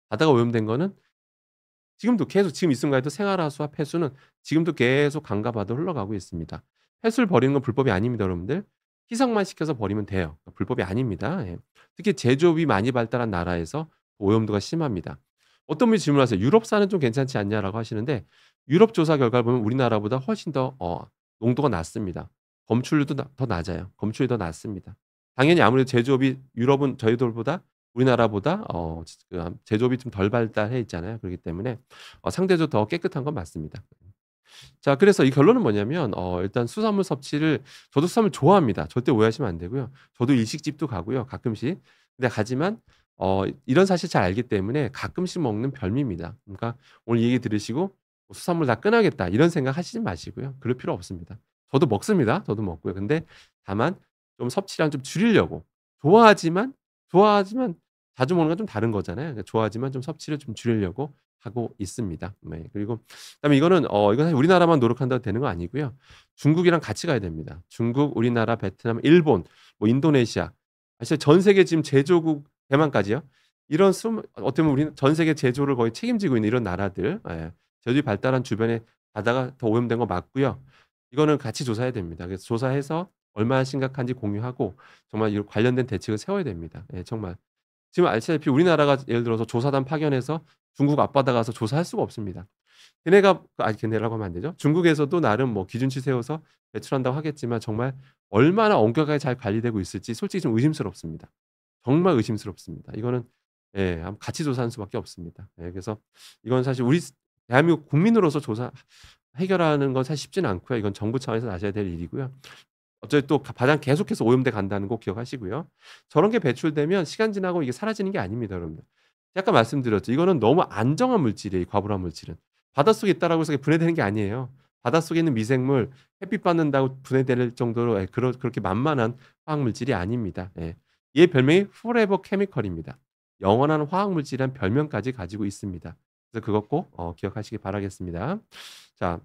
바다가 오염된 거는 지금도 계속 지금 이 순간에도 생활하수와 폐수는 지금도 계속 강과 바다로 흘러가고 있습니다. 폐수를 버리는 건 불법이 아닙니다, 여러분들. 희석만 시켜서 버리면 돼요. 불법이 아닙니다. 예. 특히 제조업이 많이 발달한 나라에서 오염도가 심합니다. 어떤 분이 질문하세요. "유럽산은 좀 괜찮지 않냐?"라고 하시는데 유럽 조사 결과를 보면 우리나라보다 훨씬 더 농도가 낮습니다. 검출률도 더 낮아요. 검출이 더 낮습니다. 당연히 아무래도 제조업이 유럽은 저희들보다 우리나라보다 제조업이 좀 덜 발달해 있잖아요. 그렇기 때문에 상대적으로 더 깨끗한 건 맞습니다. 자 그래서 이 결론은 뭐냐면 일단 수산물 섭취를 저도 수산물 좋아합니다. 절대 오해하시면 안 되고요. 저도 일식집도 가고요 가끔씩. 근데 하지만 이런 사실 잘 알기 때문에 가끔씩 먹는 별미입니다. 그러니까 오늘 얘기 들으시고 '뭐 수산물 다 끊어야겠다.' 이런 생각 하시지 마시고요. 그럴 필요 없습니다. 저도 먹습니다. 저도 먹고요. 근데 다만 좀 섭취량 좀 줄이려고 좋아하지만 자주 먹는 건 좀 다른 거잖아요. 그러니까 좋아하지만 좀 섭취를 좀 줄이려고 하고 있습니다. 네. 그리고 그다음에 이건 사실 우리나라만 노력한다고 되는 거 아니고요. 중국이랑 같이 가야 됩니다. 중국, 우리나라, 베트남, 일본, 뭐 인도네시아 사실 전 세계 지금 제조국 대만까지요. 이런 어떻게 보면 우리는 전 세계 제조를 거의 책임지고 있는 이런 나라들 예. 제조업이 발달한 주변에 바다가 더 오염된 거 맞고요. 이거는 같이 조사해야 됩니다. 그래서 조사해서 얼마나 심각한지 공유하고 정말 이 관련된 대책을 세워야 됩니다. 예 정말. 지금 아시다시피 우리나라가 예를 들어서 조사단 파견해서 중국 앞바다 가서 조사할 수가 없습니다. 걔네라고 하면 안 되죠. 중국에서도 나름 뭐 기준치 세워서 배출한다고 하겠지만 정말 얼마나 엄격하게 잘 관리되고 있을지 솔직히 좀 의심스럽습니다. 정말 의심스럽습니다. 이거는 예 한번 같이 조사하는 수밖에 없습니다. 예 그래서 이건 사실 우리 대한민국 국민으로서 조사 해결하는 건 사실 쉽지는 않고요. 이건 정부 차원에서 나서야 될 일이고요. 어차피 또 바다는 계속해서 오염돼 간다는 거 기억하시고요. 저런 게 배출되면 시간 지나고 이게 사라지는 게 아닙니다 여러분들. 아까 말씀드렸죠. 이거는 너무 안정한 물질이에요 이 과불한 물질은. 바닷속에 있다라고 해서 분해되는 게 아니에요. 바닷속에 있는 미생물 햇빛 받는다고 분해될 정도로 그렇게 만만한 화학 물질이 아닙니다. 예. 얘 별명이 forever chemical입니다. 영원한 화학 물질이라는 별명까지 가지고 있습니다. 그래서 그것 꼭 기억하시기 바라겠습니다. 자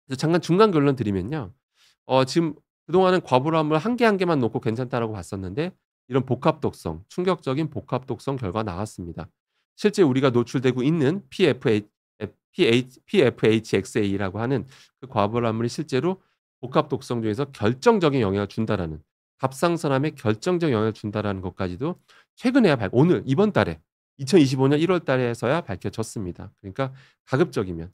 그래서 잠깐 중간 결론 드리면요. 지금 그동안은 과부람을 한 개 한 개만 놓고 괜찮다라고 봤었는데 이런 복합 독성, 충격적인 복합 독성 결과가 나왔습니다. 실제 우리가 노출되고 있는 PFHXA라고 하는 그 과부람물이 실제로 복합 독성 중에서 결정적인 영향을 준다라는 갑상선암에 결정적 영향을 준다라는 것까지도 최근에야 오늘 이번 달에 2025년 1월 달에서야 밝혀졌습니다. 그러니까 가급적이면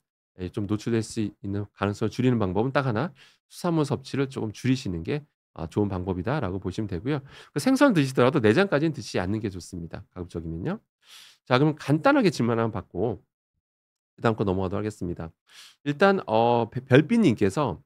좀 노출될 수 있는 가능성을 줄이는 방법은 딱 하나 수산물 섭취를 조금 줄이시는 게 좋은 방법이다라고 보시면 되고요. 그 생선 드시더라도 내장까지는 드시지 않는 게 좋습니다, 가급적이면요. 자 그럼 간단하게 질문 한번 받고 그다음 거 넘어가도록 하겠습니다. 일단 별빛 님께서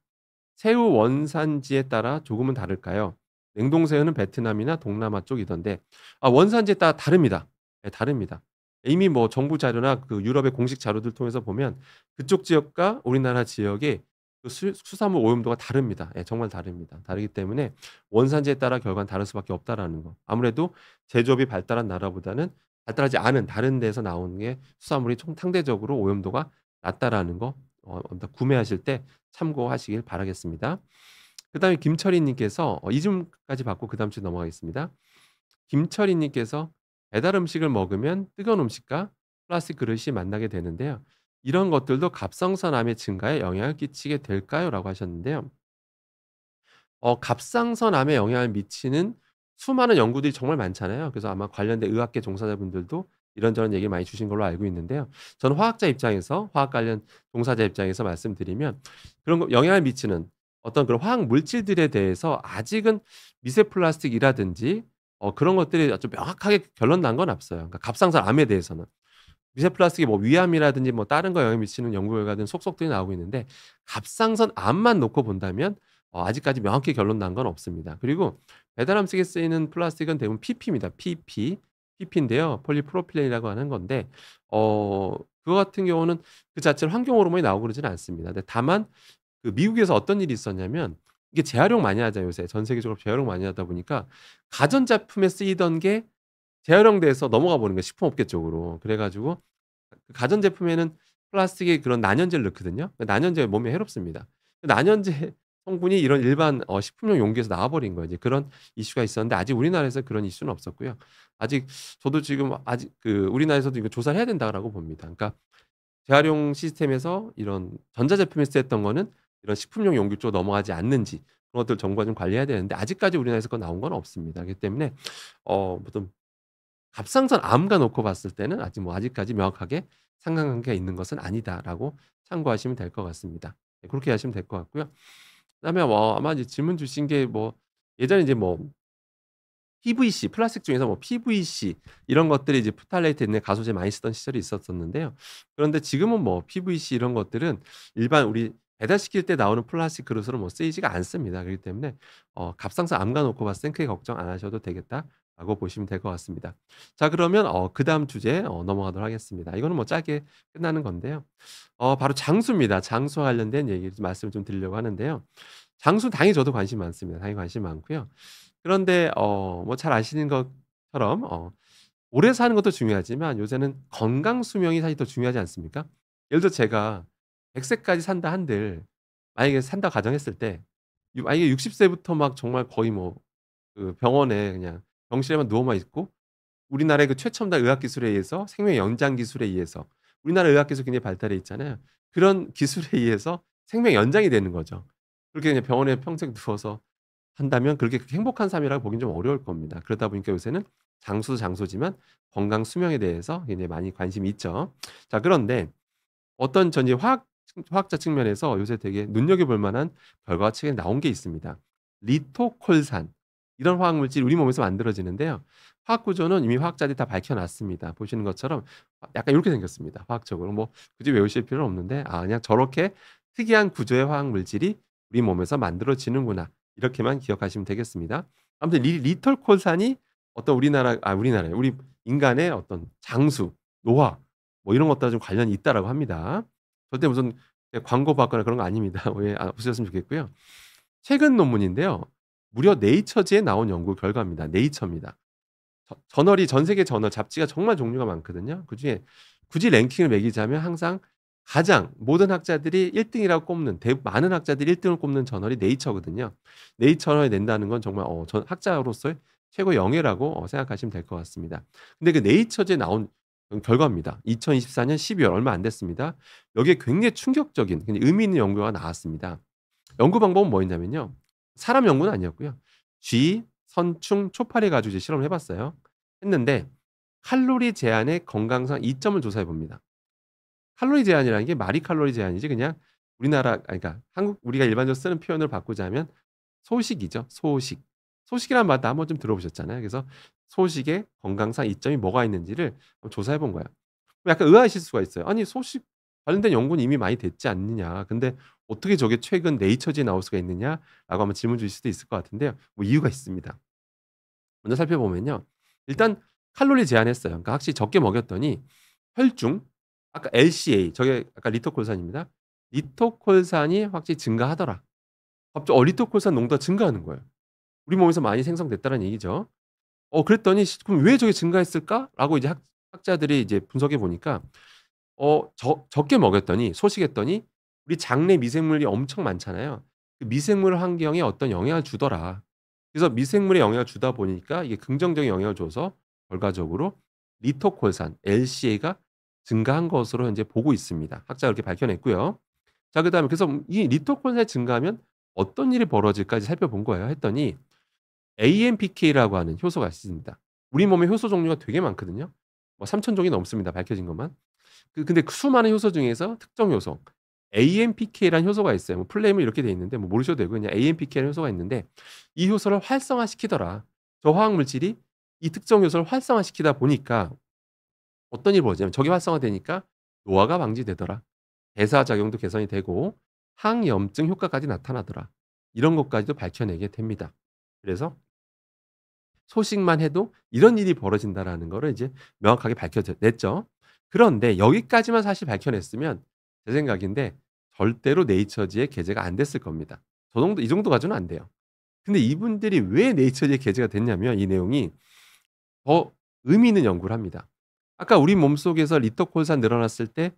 "새우 원산지에 따라 조금은 다를까요? 냉동새우는 베트남이나 동남아 쪽이던데." 원산지에 따라 다릅니다. 예 다릅니다. 이미 뭐 정부 자료나 그 유럽의 공식 자료들 통해서 보면 그쪽 지역과 우리나라 지역의 그 수산물 오염도가 다릅니다. 예 정말 다릅니다. 다르기 때문에 원산지에 따라 결과는 다를 수밖에 없다라는 거. 아무래도 제조업이 발달한 나라보다는 발달하지 않은 다른 데에서 나오는 게 수산물이 총 상대적으로 오염도가 낮다라는 거 구매하실 때 참고하시길 바라겠습니다. 그다음에 김철희 님께서 이 질문까지 받고 그다음 주에 넘어가겠습니다. 김철희 님께서 "배달 음식을 먹으면 뜨거운 음식과 플라스틱 그릇이 만나게 되는데요. 이런 것들도 갑상선암의 증가에 영향을 끼치게 될까요?"라고 하셨는데요. 갑상선암에 영향을 미치는 수많은 연구들이 정말 많잖아요. 그래서 아마 관련된 의학계 종사자분들도 이런저런 얘기를 많이 주신 걸로 알고 있는데요. 저는 화학자 입장에서 화학 관련 종사자 입장에서 말씀드리면 그런 거 영향을 미치는 어떤 그런 화학 물질들에 대해서 아직은 미세 플라스틱이라든지 그런 것들이 아주 명확하게 결론 난 건 없어요. 그러니까 갑상선암에 대해서는. 미세 플라스틱이 뭐 위암이라든지 뭐 다른 거에 영향을 미치는 연구 결과들은 속속들이 나오고 있는데 갑상선암만 놓고 본다면 아직까지 명확히 결론 난 건 없습니다. 그리고 배달 음식에 쓰이는 플라스틱은 대부분 PP입니다. PP. PP인데요. 폴리프로필렌이라고 하는 건데 그거 같은 경우는 그 자체로 환경 호르몬이 나오고 그러지는 않습니다. 근데 다만 그 미국에서 어떤 일이 있었냐면 이게 재활용 많이 하잖아요, 요새. 전 세계적으로 재활용 많이 하다 보니까 가전제품에 쓰이던 게 재활용돼서 넘어가 버린 거예요, 식품업계 쪽으로. 그래 가지고 그 가전제품에는 플라스틱의 그런 난연제를 넣거든요. 그 난연제가 몸에 해롭습니다. 그 난연제 성분이 이런 일반 식품용 용기에서 나와 버린 거예요. 이제 그런 이슈가 있었는데 아직 우리나라에서 그런 이슈는 없었고요. 아직 저도 지금 아직 그 우리나라에서도 이거 조사를 해야 된다라고 봅니다. 그러니까 재활용 시스템에서 이런 전자제품에 쓰였던 거는 이런 식품용 용기 쪽으로 넘어가지 않는지 그런 것들 정부가 좀 관리해야 되는데 아직까지 우리나라에서 그거 나온 건 없습니다. 그렇기 때문에 어떤 갑상선암과 놓고 봤을 때는 아직까지 명확하게 상관관계가 있는 것은 아니다라고 참고하시면 될 것 같습니다. 네 그렇게 하시면 될 것 같고요. 그다음에 아마 이제 질문 주신 게 예전에 이제 PVC 플라스틱 중에서 PVC 이런 것들이 이제 프탈레이트 있는 가소제 많이 쓰던 시절이 있었었는데요. 그런데 지금은 PVC 이런 것들은 일반 우리 배달시킬 때 나오는 플라스틱 그릇으로 쓰이지가 않습니다. 그렇기 때문에 갑상선 암과 놓고 봤을 땐 크게 걱정 안 하셔도 되겠다. 라고 보시면 될 것 같습니다. 자 그러면 그다음 주제 넘어가도록 하겠습니다. 이거는 뭐 짧게 끝나는 건데요. 바로 장수입니다. 장수와 관련된 얘기를 좀 말씀을 좀 드리려고 하는데요. 장수 당연히 저도 관심 많습니다. 당연히 관심 많고요. 그런데 뭐 잘 아시는 것처럼 오래 사는 것도 중요하지만 요새는 건강 수명이 사실 더 중요하지 않습니까? 예를 들어 제가 100 세까지 산다 한들 만약에 산다 가정했을 때 만약에 60 세부터 막 정말 거의 뭐 그 병원에 그냥 병실에만 누워만 있고 우리나라의 그 최첨단 의학 기술에 의해서 생명 연장 기술에 의해서 우리나라 의학 기술이 굉장히 발달해 있잖아요. 그런 기술에 의해서 생명 연장이 되는 거죠. 그렇게 그냥 병원에 평생 누워서 한다면 그렇게 행복한 삶이라고 보기는 좀 어려울 겁니다. 그러다 보니까 요새는 장수도 장수지만 건강 수명에 대해서 굉장히 많이 관심이 있죠. 자 그런데 어떤 전제 화학자 측면에서 요새 되게 눈여겨볼 만한 결과가 최근에 나온 게 있습니다. 리토콜산 이런 화학 물질이 우리 몸에서 만들어지는데요. 화학 구조는 이미 화학자들이 다 밝혀 놨습니다. 보시는 것처럼 약간 요렇게 생겼습니다. 화학적으로. 뭐 굳이 외우실 필요는 없는데 그냥 저렇게 특이한 구조의 화학 물질이 우리 몸에서 만들어지는구나. 이렇게만 기억하시면 되겠습니다. 아무튼 리톨콜산이 어떤 우리나라에 우리 인간의 어떤 장수, 노화 뭐 이런 것들과 좀 관련이 있다라고 합니다. 절대 무슨 광고 받거나 그런 거 아닙니다. 오해 안 없으셨으면 좋겠고요. 최근 논문인데요. 무려 네이처지에 나온 연구 결과입니다. 네이처입니다. 저널이 전 세계 저널 잡지가 정말 종류가 많거든요. 그중에 굳이 랭킹을 매기자면 항상 가장 모든 학자들이 1 등이라고 꼽는 많은 학자들이 1 등을 꼽는 저널이 네이처거든요. 네이처에 낸다는 건 정말 전 학자로서의 최고의 영예라고 생각하시면 될 것 같습니다. 근데 그 네이처지에 나온 결과입니다. 2024년 12월 얼마 안 됐습니다. 여기에 굉장히 충격적인 굉장히 의미 있는 연구가 나왔습니다. 연구 방법은 뭐였냐면요. 사람 연구는 아니었고요. 쥐, 선충, 초파리 가지고 이제 실험을 해 봤어요. 했는데 칼로리 제한의 건강상 이점을 조사해 봅니다. 칼로리 제한이라는 게 말이 칼로리 제한이지 그냥 그러니까 한국 우리가 일반적으로 쓰는 표현을 바꾸자면 소식이죠. 소식. 소식이란 말 한번 좀 들어보셨잖아요. 그래서 소식의 건강상 이점이 뭐가 있는지를 한번 조사해 본 거예요. 약간 의아하실 수가 있어요. 아니 소식 관련된 연구는 이미 많이 됐지 않느냐. 근데 어떻게 저게 최근 네이처지에 나올 수가 있느냐라고 한번 질문 주실 수도 있을 것 같은데요. 뭐 이유가 있습니다. 먼저 살펴보면요. 일단 칼로리 제한했어요. 그러니까 확실히 적게 먹였더니 혈중 아까 LCA 저게 아까 리토콜산입니다. 리토콜산이 확실히 증가하더라. 갑자기 리토콜산 농도가 증가하는 거예요. 우리 몸에서 많이 생성됐다는 얘기죠. 그랬더니 '그럼 왜 저게 증가했을까?'라고 이제 학자들이 이제 분석해 보니까 적게 먹였더니 소식했더니 우리 장내 미생물이 엄청 많잖아요. 그 미생물 환경에 어떤 영향을 주더라. 그래서 미생물에 영향을 주다 보니까 이게 긍정적인 영향을 줘서 결과적으로 리토콜산 LCA가 증가한 것으로 현재 보고 있습니다. 학자가 그렇게 밝혀냈고요. 자 그다음에 그래서 이 리토콜산이 증가하면 어떤 일이 벌어질까 살펴본 거예요. 했더니 AMPK라고 하는 효소가 있습니다. 우리 몸에 효소 종류가 되게 많거든요. 뭐 3천 종이 넘습니다. 밝혀진 것만. 근데 그 수많은 효소 중에서 특정 효소 AMPK라는 효소가 있어요. 뭐 플레임은 이렇게 돼 있는데 뭐 모르셔도 되고 그냥 AMPK라는 효소가 있는데 이 효소를 활성화시키더라. 저 화학 물질이 이 특정 효소를 활성화시키다 보니까 어떤 일이 벌어지냐면 저게 활성화되니까 노화가 방지되더라. 대사 작용도 개선이 되고 항염증 효과까지 나타나더라. 이런 것까지도 밝혀내게 됩니다. 그래서 소식만 해도 이런 일이 벌어진다라는 거를 이제 명확하게 냈죠. 그런데 여기까지만 사실 밝혀냈으면 제 생각인데 절대로 네이처지에 게재가 안 됐을 겁니다. 이 정도 가지고는 안 돼요. 근데 이분들이 왜 네이처지에 게재가 됐냐면 이 내용이 더 의미 있는 연구를 합니다. 아까 우리 몸속에서 리토콜산 늘어났을 때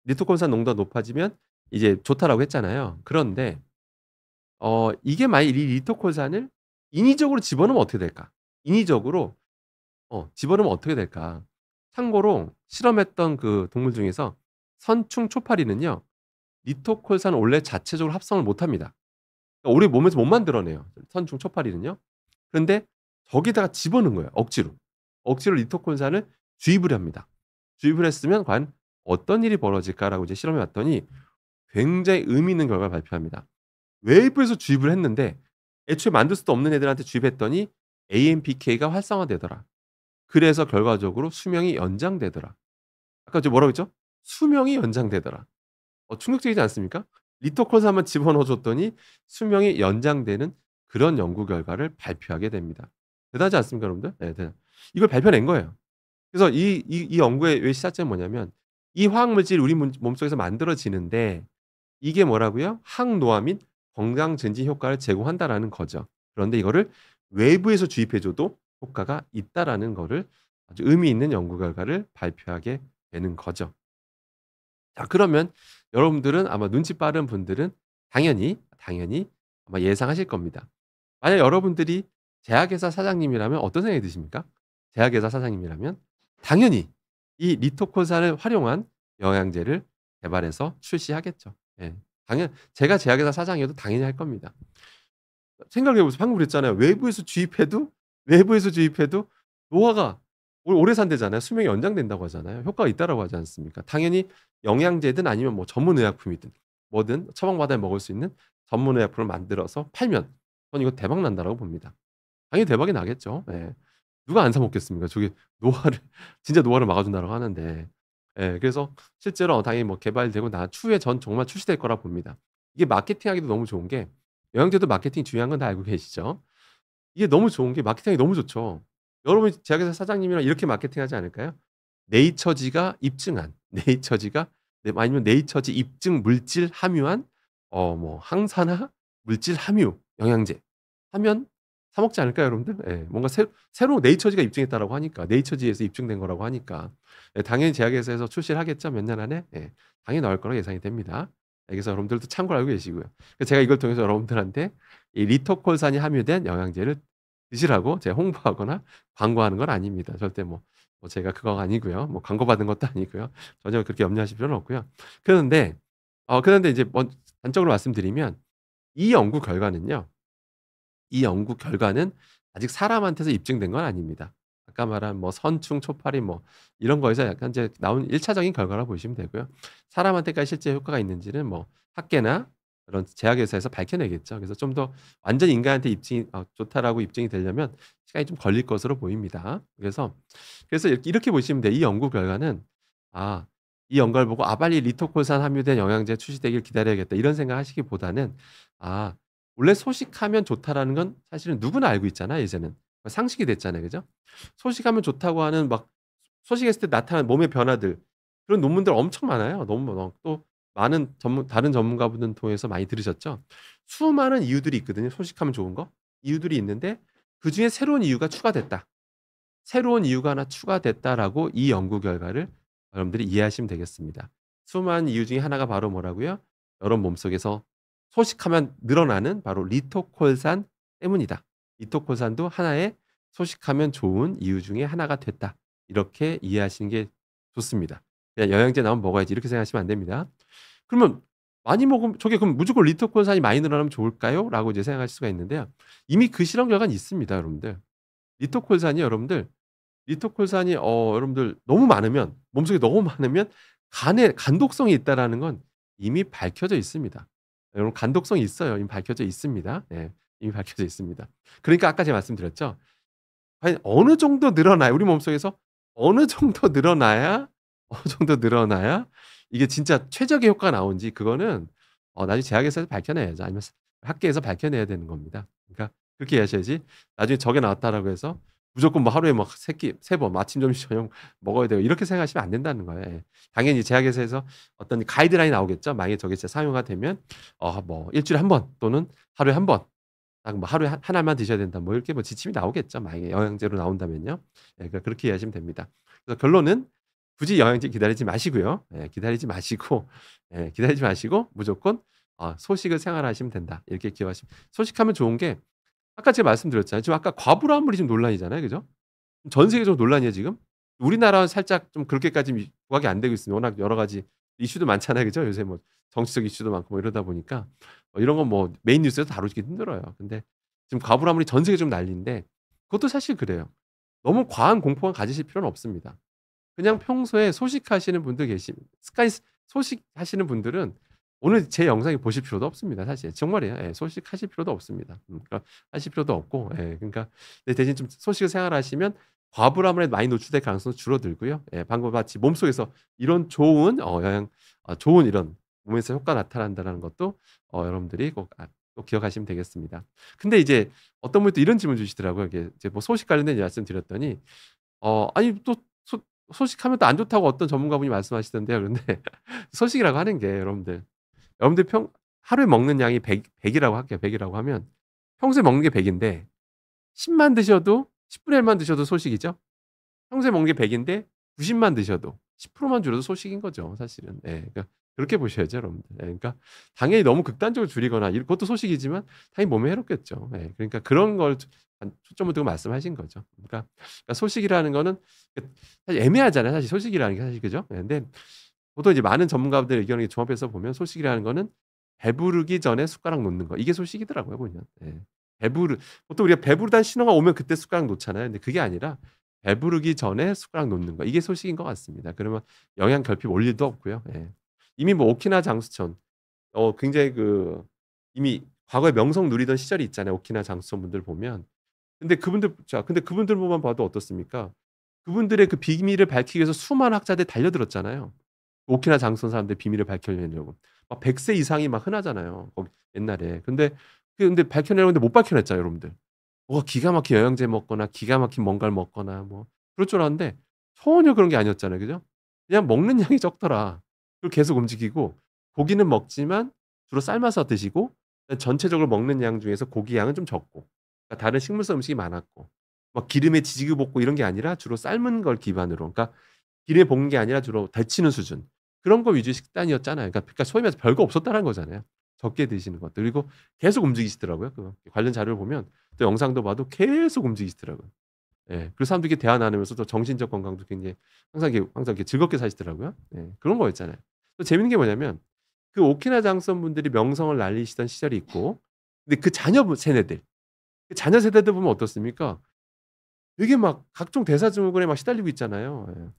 리토콜산 농도가 높아지면 이제 좋다라고 했잖아요. 그런데 이게 만약 이 리토콜산을 인위적으로 집어넣으면 어떻게 될까? 인위적으로 집어넣으면 어떻게 될까? 참고로 실험했던 그 동물 중에서 선충 초파리는요. 리토콜산 원래 자체적으로 합성을 못 합니다. 그러니까 우리 몸에서 못 만들어내요, 선충 초파리는요. 그런데 저기다가 집어넣은 거예요, 억지로. 억지로 리토콜산을 주입을 합니다. 주입을 했으면 과연 어떤 일이 벌어질까라고 이제 실험해 봤더니 굉장히 의미 있는 결과를 발표합니다. 외부에서 주입을 했는데 애초에 만들 수도 없는 애들한테 주입했더니 AMPK가 활성화되더라. 그래서 결과적으로 수명이 연장되더라. 아까 저 뭐라고 했죠? 수명이 연장되더라. 충격적이지 않습니까? 리토콜산만 집어넣어 줬더니 수명이 연장되는 그런 연구 결과를 발표하게 됩니다. 대단하지 않습니까 여러분들? 예 이걸 발표낸 거예요. 그래서 이 연구의 왜 시사점이 뭐냐면 이 화학 물질이 우리 몸속에서 만들어지는데 이게 뭐라고요? 항노화 및 건강 증진 효과를 제공한다라는 거죠. 그런데 이거를 외부에서 주입해 줘도 효과가 있다라는 거를 아주 의미 있는 연구 결과를 발표하게 되는 거죠. 자 그러면 여러분들은 아마 눈치 빠른 분들은 당연히 아마 예상하실 겁니다. 만약 여러분들이 제약회사 사장님이라면 어떤 생각이 드십니까? 제약회사 사장님이라면 당연히 이 리토콜산을 활용한 영양제를 개발해서 출시하겠죠. 예. 제가 제약회사 사장이어도 당연히 할 겁니다. 생각해 보세요. 방금 그랬잖아요. 외부에서 주입해도 노화가 오래 산대잖아요. 수명이 연장된다고 하잖아요. 효과가 있다라고 하지 않습니까? 당연히 영양제든 아니면 뭐 전문 의약품이든 뭐든 처방받아 먹을 수 있는 전문 의약품을 만들어서 팔면 저는 이거 대박 난다라고 봅니다. 당연히 대박이 나겠죠. 예. 누가 안 사 먹겠습니까? 저게 노화를 진짜 노화를 막아준다라고 하는데. 예. 그래서 실제로 당연히 뭐 개발되고 추후에 전 정말 출시될 거라 봅니다. 이게 마케팅하기도 너무 좋은 게 영양제도 마케팅이 중요한 건 다 알고 계시죠? 이게 너무 좋은 게 마케팅이 너무 좋죠. 여러분 제약회사 사장님이랑 이렇게 마케팅하지 않을까요? 네이처지가 입증한 네이처지가 아니면 네이처지 입증 물질 함유한 뭐 항산화 물질 함유 영양제 하면 사 먹지 않을까요, 여러분들? 예. 뭔가 새로 네이처지가 입증했다라고 하니까 네이처지에서 입증된 거라고 하니까 당연히 제약회사에서 출시를 하겠죠, 몇 년 안에. 예. 당연히 나올 거라고 예상이 됩니다. 예, 그래서 여러분들도 참고로 알고 계시고요. 제가 이걸 통해서 여러분들한테 이 리토콜산이 함유된 영양제를 드시라고 제가 홍보하거나 광고하는 건 아닙니다. 절대 제가 그거가 아니고요. 뭐 광고 받은 것도 아니고요. 전혀 그렇게 염려하실 필요는 없고요. 그런데 그런데 이제 단적으로 말씀드리면 이 연구 결과는요. 이 연구 결과는 아직 사람한테서 입증된 건 아닙니다. 아까 말한 뭐 선충, 초파리 뭐 이런 거에서 약간 이제 나온 1 차적인 결과라고 보시면 되고요. 사람한테까지 실제 효과가 있는지는 뭐 학계나 그런 제약회사에서 밝혀내겠죠. 그래서 좀 더 완전히 인간한테 입증이 좋다라고 입증이 되려면 시간이 좀 걸릴 것으로 보입니다. 그래서 이렇게 보시면 돼요. 이 연구 결과는 아 이 연구를 보고 '아 빨리 리토콜산 함유된 영양제 출시되길 기다려야겠다.' 이런 생각하시기보다는 아 원래 소식하면 좋다라는 건 사실은 누구나 알고 있잖아요, 이제는. 상식이 됐잖아요. 그죠? 소식하면 좋다고 하는 막 소식했을 때 나타나는 몸의 변화들 그런 논문들 엄청 많아요. 너무 또 많은 다른 전문가분들 통해서 많이 들으셨죠? 수많은 이유들이 있거든요, 소식하면 좋은 거. 이유들이 있는데 그중에 새로운 이유가 추가됐다. 새로운 이유가 하나 추가됐다라고 이 연구 결과를 여러분들이 이해하시면 되겠습니다. 수많은 이유 중에 하나가 바로 뭐라고요? 여러분 몸속에서 소식하면 늘어나는 바로 리토콜산 때문이다. 리토콜산도 하나의 소식하면 좋은 이유 중에 하나가 됐다. 이렇게 이해하시는 게 좋습니다. 그냥 '영양제 나오면 먹어야지.' 이렇게 생각하시면 안 됩니다. 그러면 많이 먹으면 저게 그럼 무조건 '리토콜산이 많이 늘어나면 좋을까요?' 라고 이제 생각하실 수가 있는데요. 이미 그 실험 결과는 있습니다, 여러분들. 리토콜산이 여러분들 리토콜산이 여러분들 너무 많으면 몸속에 너무 많으면 간에 간독성이 있다라는 건 이미 밝혀져 있습니다. 여러분 간독성이 있어요. 이미 밝혀져 있습니다. 예. 이미 밝혀져 있습니다. 그러니까 아까 제가 말씀드렸죠. 과연 어느 정도 늘어나야 우리 몸속에서 어느 정도 늘어나야 어느 정도 늘어나야 이게 진짜 최적의 효과가 나오는지 그거는 나중에 제약회사에서 밝혀내야죠. 아니면 학계에서 밝혀내야 되는 겁니다. 그러니까 그렇게 이해하셔야지 나중에 저게 나왔다라고 해서 무조건 뭐 하루에 막 3번 아침, 점심, 저녁 먹어야 돼요. 이렇게 생각하시면 안 된다는 거예요. 예. 당연히 제약회사에서 어떤 가이드라인이 나오겠죠. 만약에 저게 진짜 사용화 되면 뭐 일 주일에 한 번 또는 하루에 한 번 딱 뭐 하루에 한 알만 드셔야 된다. 뭐 이렇게 뭐 지침이 나오겠죠. 만약에 영양제로 나온다면요. 예 그러니까 그렇게 이해하시면 됩니다. 그래서 결론은 굳이 영양제 기다리지 마시고요. 예 기다리지 마시고 무조건 소식을 생활하시면 된다. 이렇게 기억하시면 소식하면 좋은 게 아까 제가 말씀드렸잖아요. 지금 아까 과부라물이 지금 논란이잖아요. 그죠? 전 세계적으로 논란이에요 지금. 우리나라는 살짝 좀 그렇게까지 부각이 안 되고 있습니다. 워낙 여러 가지 이슈도 많잖아요. 그죠? 요새 뭐 정치적 이슈도 많고 뭐 이러다 보니까 이런 건 뭐 메인 뉴스에서 다루기 힘들어요. 근데 지금 과부라물이 전 세계적으로 난리인데 그것도 사실 그래요. 너무 과한 공포감 가지실 필요는 없습니다. 그냥 평소에 소식하시는 분들 습관이 소식하시는 분들은 오늘 제 영상을 보실 필요도 없습니다 사실. 정말이에요. 예. 소식하실 필요도 없습니다. 그러니까 하실 필요도 없고 그러니까 대신 좀 소식을 생활하시면 과부하물에 많이 노출될 가능성도 줄어들고요. 예. 방금 마치 몸속에서 이런 좋은 좋은 이런 몸에서 효과가 나타난다는 것도 여러분들이 꼭 또 기억하시면 되겠습니다. 근데 이제 어떤 분이 또 이런 질문 주시더라고요. 이게 이제 뭐 소식 관련된 말씀드렸더니 아니 또 소 소식하면 또 안 좋다고 어떤 전문가분이 말씀하시던데요. 그런데 소식이라고 하는 게 여러분들 하루에 먹는 양이 100 이라고 할게요. 100 이라고 하면 평소에 먹는 게 100 인데 10만 드셔도 10분의 1만 드셔도 소식이죠. 평소에 먹는 게 100 인데 90만 드셔도 10%만 줄여도 소식인 거죠 사실은. 예. 그러니까 그렇게 보셔야죠 여러분들. 예. 그러니까 당연히 너무 극단적으로 줄이거나 그것도 소식이지만 당연히 몸에 해롭겠죠. 예. 그러니까 그런 걸 초점을 두고 말씀하신 거죠. 그러니까 소식이라는 거는 사실 애매하잖아요 사실 소식이라는 게 사실 그죠? 예. 근데 보통 이제 많은 전문가들의 의견을 종합해서 보면 소식이라는 거는 배부르기 전에 숟가락 놓는 거. 이게 소식이더라고요 보면. 예. 배부르 보통 우리가 배부르다는 신호가 오면 그때 숟가락 놓잖아요. 근데 그게 아니라 배부르기 전에 숟가락 놓는 거. 이게 소식인 것 같습니다. 그러면 영양 결핍 올 일도 없고요. 예. 이미 뭐 오키나와 장수천 굉장히 이미 과거에 명성 누리던 시절이 있잖아요. 오키나와 장수천 분들 보면. 근데 그분들만 봐도 어떻습니까? 그분들의 그 비밀을 밝히기 위해서 수많은 학자들이 달려들었잖아요. 오키나와 장수천 사람들 비밀을 밝혀내려고. 막 100세 이상이 막 흔하잖아요. 거기 옛날에. 근데 밝혀내려고 했는데 못 밝혀냈잖아요, 여러분들. 뭐가 기가 막힌 영양제 먹거나 기가 막힌 뭔가를 먹거나 뭐 그럴 줄 알았는데 전혀 그런 게 아니었잖아요. 그죠? 그냥 먹는 양이 적더라. 그리고 계속 움직이고 고기는 먹지만 주로 삶아서 드시고 전체적으로 먹는 양 중에서 고기 양은 좀 적고 그러니까 다른 식물성 음식이 많았고 막 기름에 지지고 볶고 이런 게 아니라 주로 삶은 걸 기반으로 그러니까 기름에 볶는 게 아니라 주로 데치는 수준. 그런 거 위주의 식단이었잖아요. 그러니까 소위 말해서 별거 없었다는 거잖아요. 적게 드시는 것들. 그리고 계속 움직이시더라고요. 관련 자료를 보면 또 영상도 봐도 계속 움직이시더라고요. 예. 그 사람들끼리 대화 나누면서 또 정신적 건강도 굉장히 항상 이렇게 즐겁게 사시더라고요. 예. 그런 거였잖아요. 또 재밌는 게 뭐냐면 그 오키나와 장son 분들이 명성을 날리시던 시절이 있고 근데 그 자녀 세대들 보면 어떻습니까? 되게 막 각종 대사증후군에 막 시달리고 있잖아요. 예.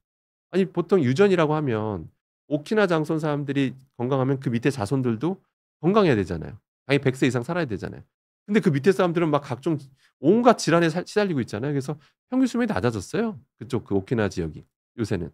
아니 보통 유전이라고 하면 오키나와 장son 사람들이 건강하면 그 밑에 자손들도 건강해야 되잖아요. 당연히 100세 이상 살아야 되잖아요. 근데 그 밑에 사람들은 막 각종 온갖 질환에 시달리고 있잖아요. 그래서 평균 수명이 낮아졌어요. 그쪽 그 오키나와 지역이 요새는.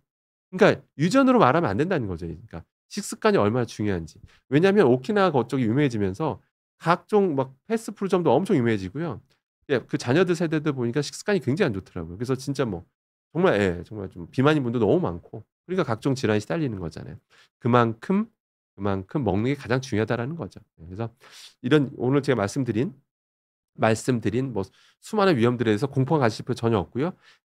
그러니까 유전으로 말하면 안 된다는 거죠. 그러니까 식습관이 얼마나 중요한지. 왜냐하면 오키나와 그쪽이 유명해지면서 각종 막 패스트푸드점도 엄청 유명해지고요. 예 그 자녀들 세대들 보니까 식습관이 굉장히 안 좋더라고요. 그래서 진짜 뭐 정말 좀 비만인 분도 너무 많고 그러니까 각종 질환에 시달리는 거잖아요. 그만큼, 그만큼 먹는 게 가장 중요하다라는 거죠. 그래서 이런 오늘 제가 말씀드린 뭐 수많은 위험들에 대해서 공포가 가실 필요 전혀 없고요.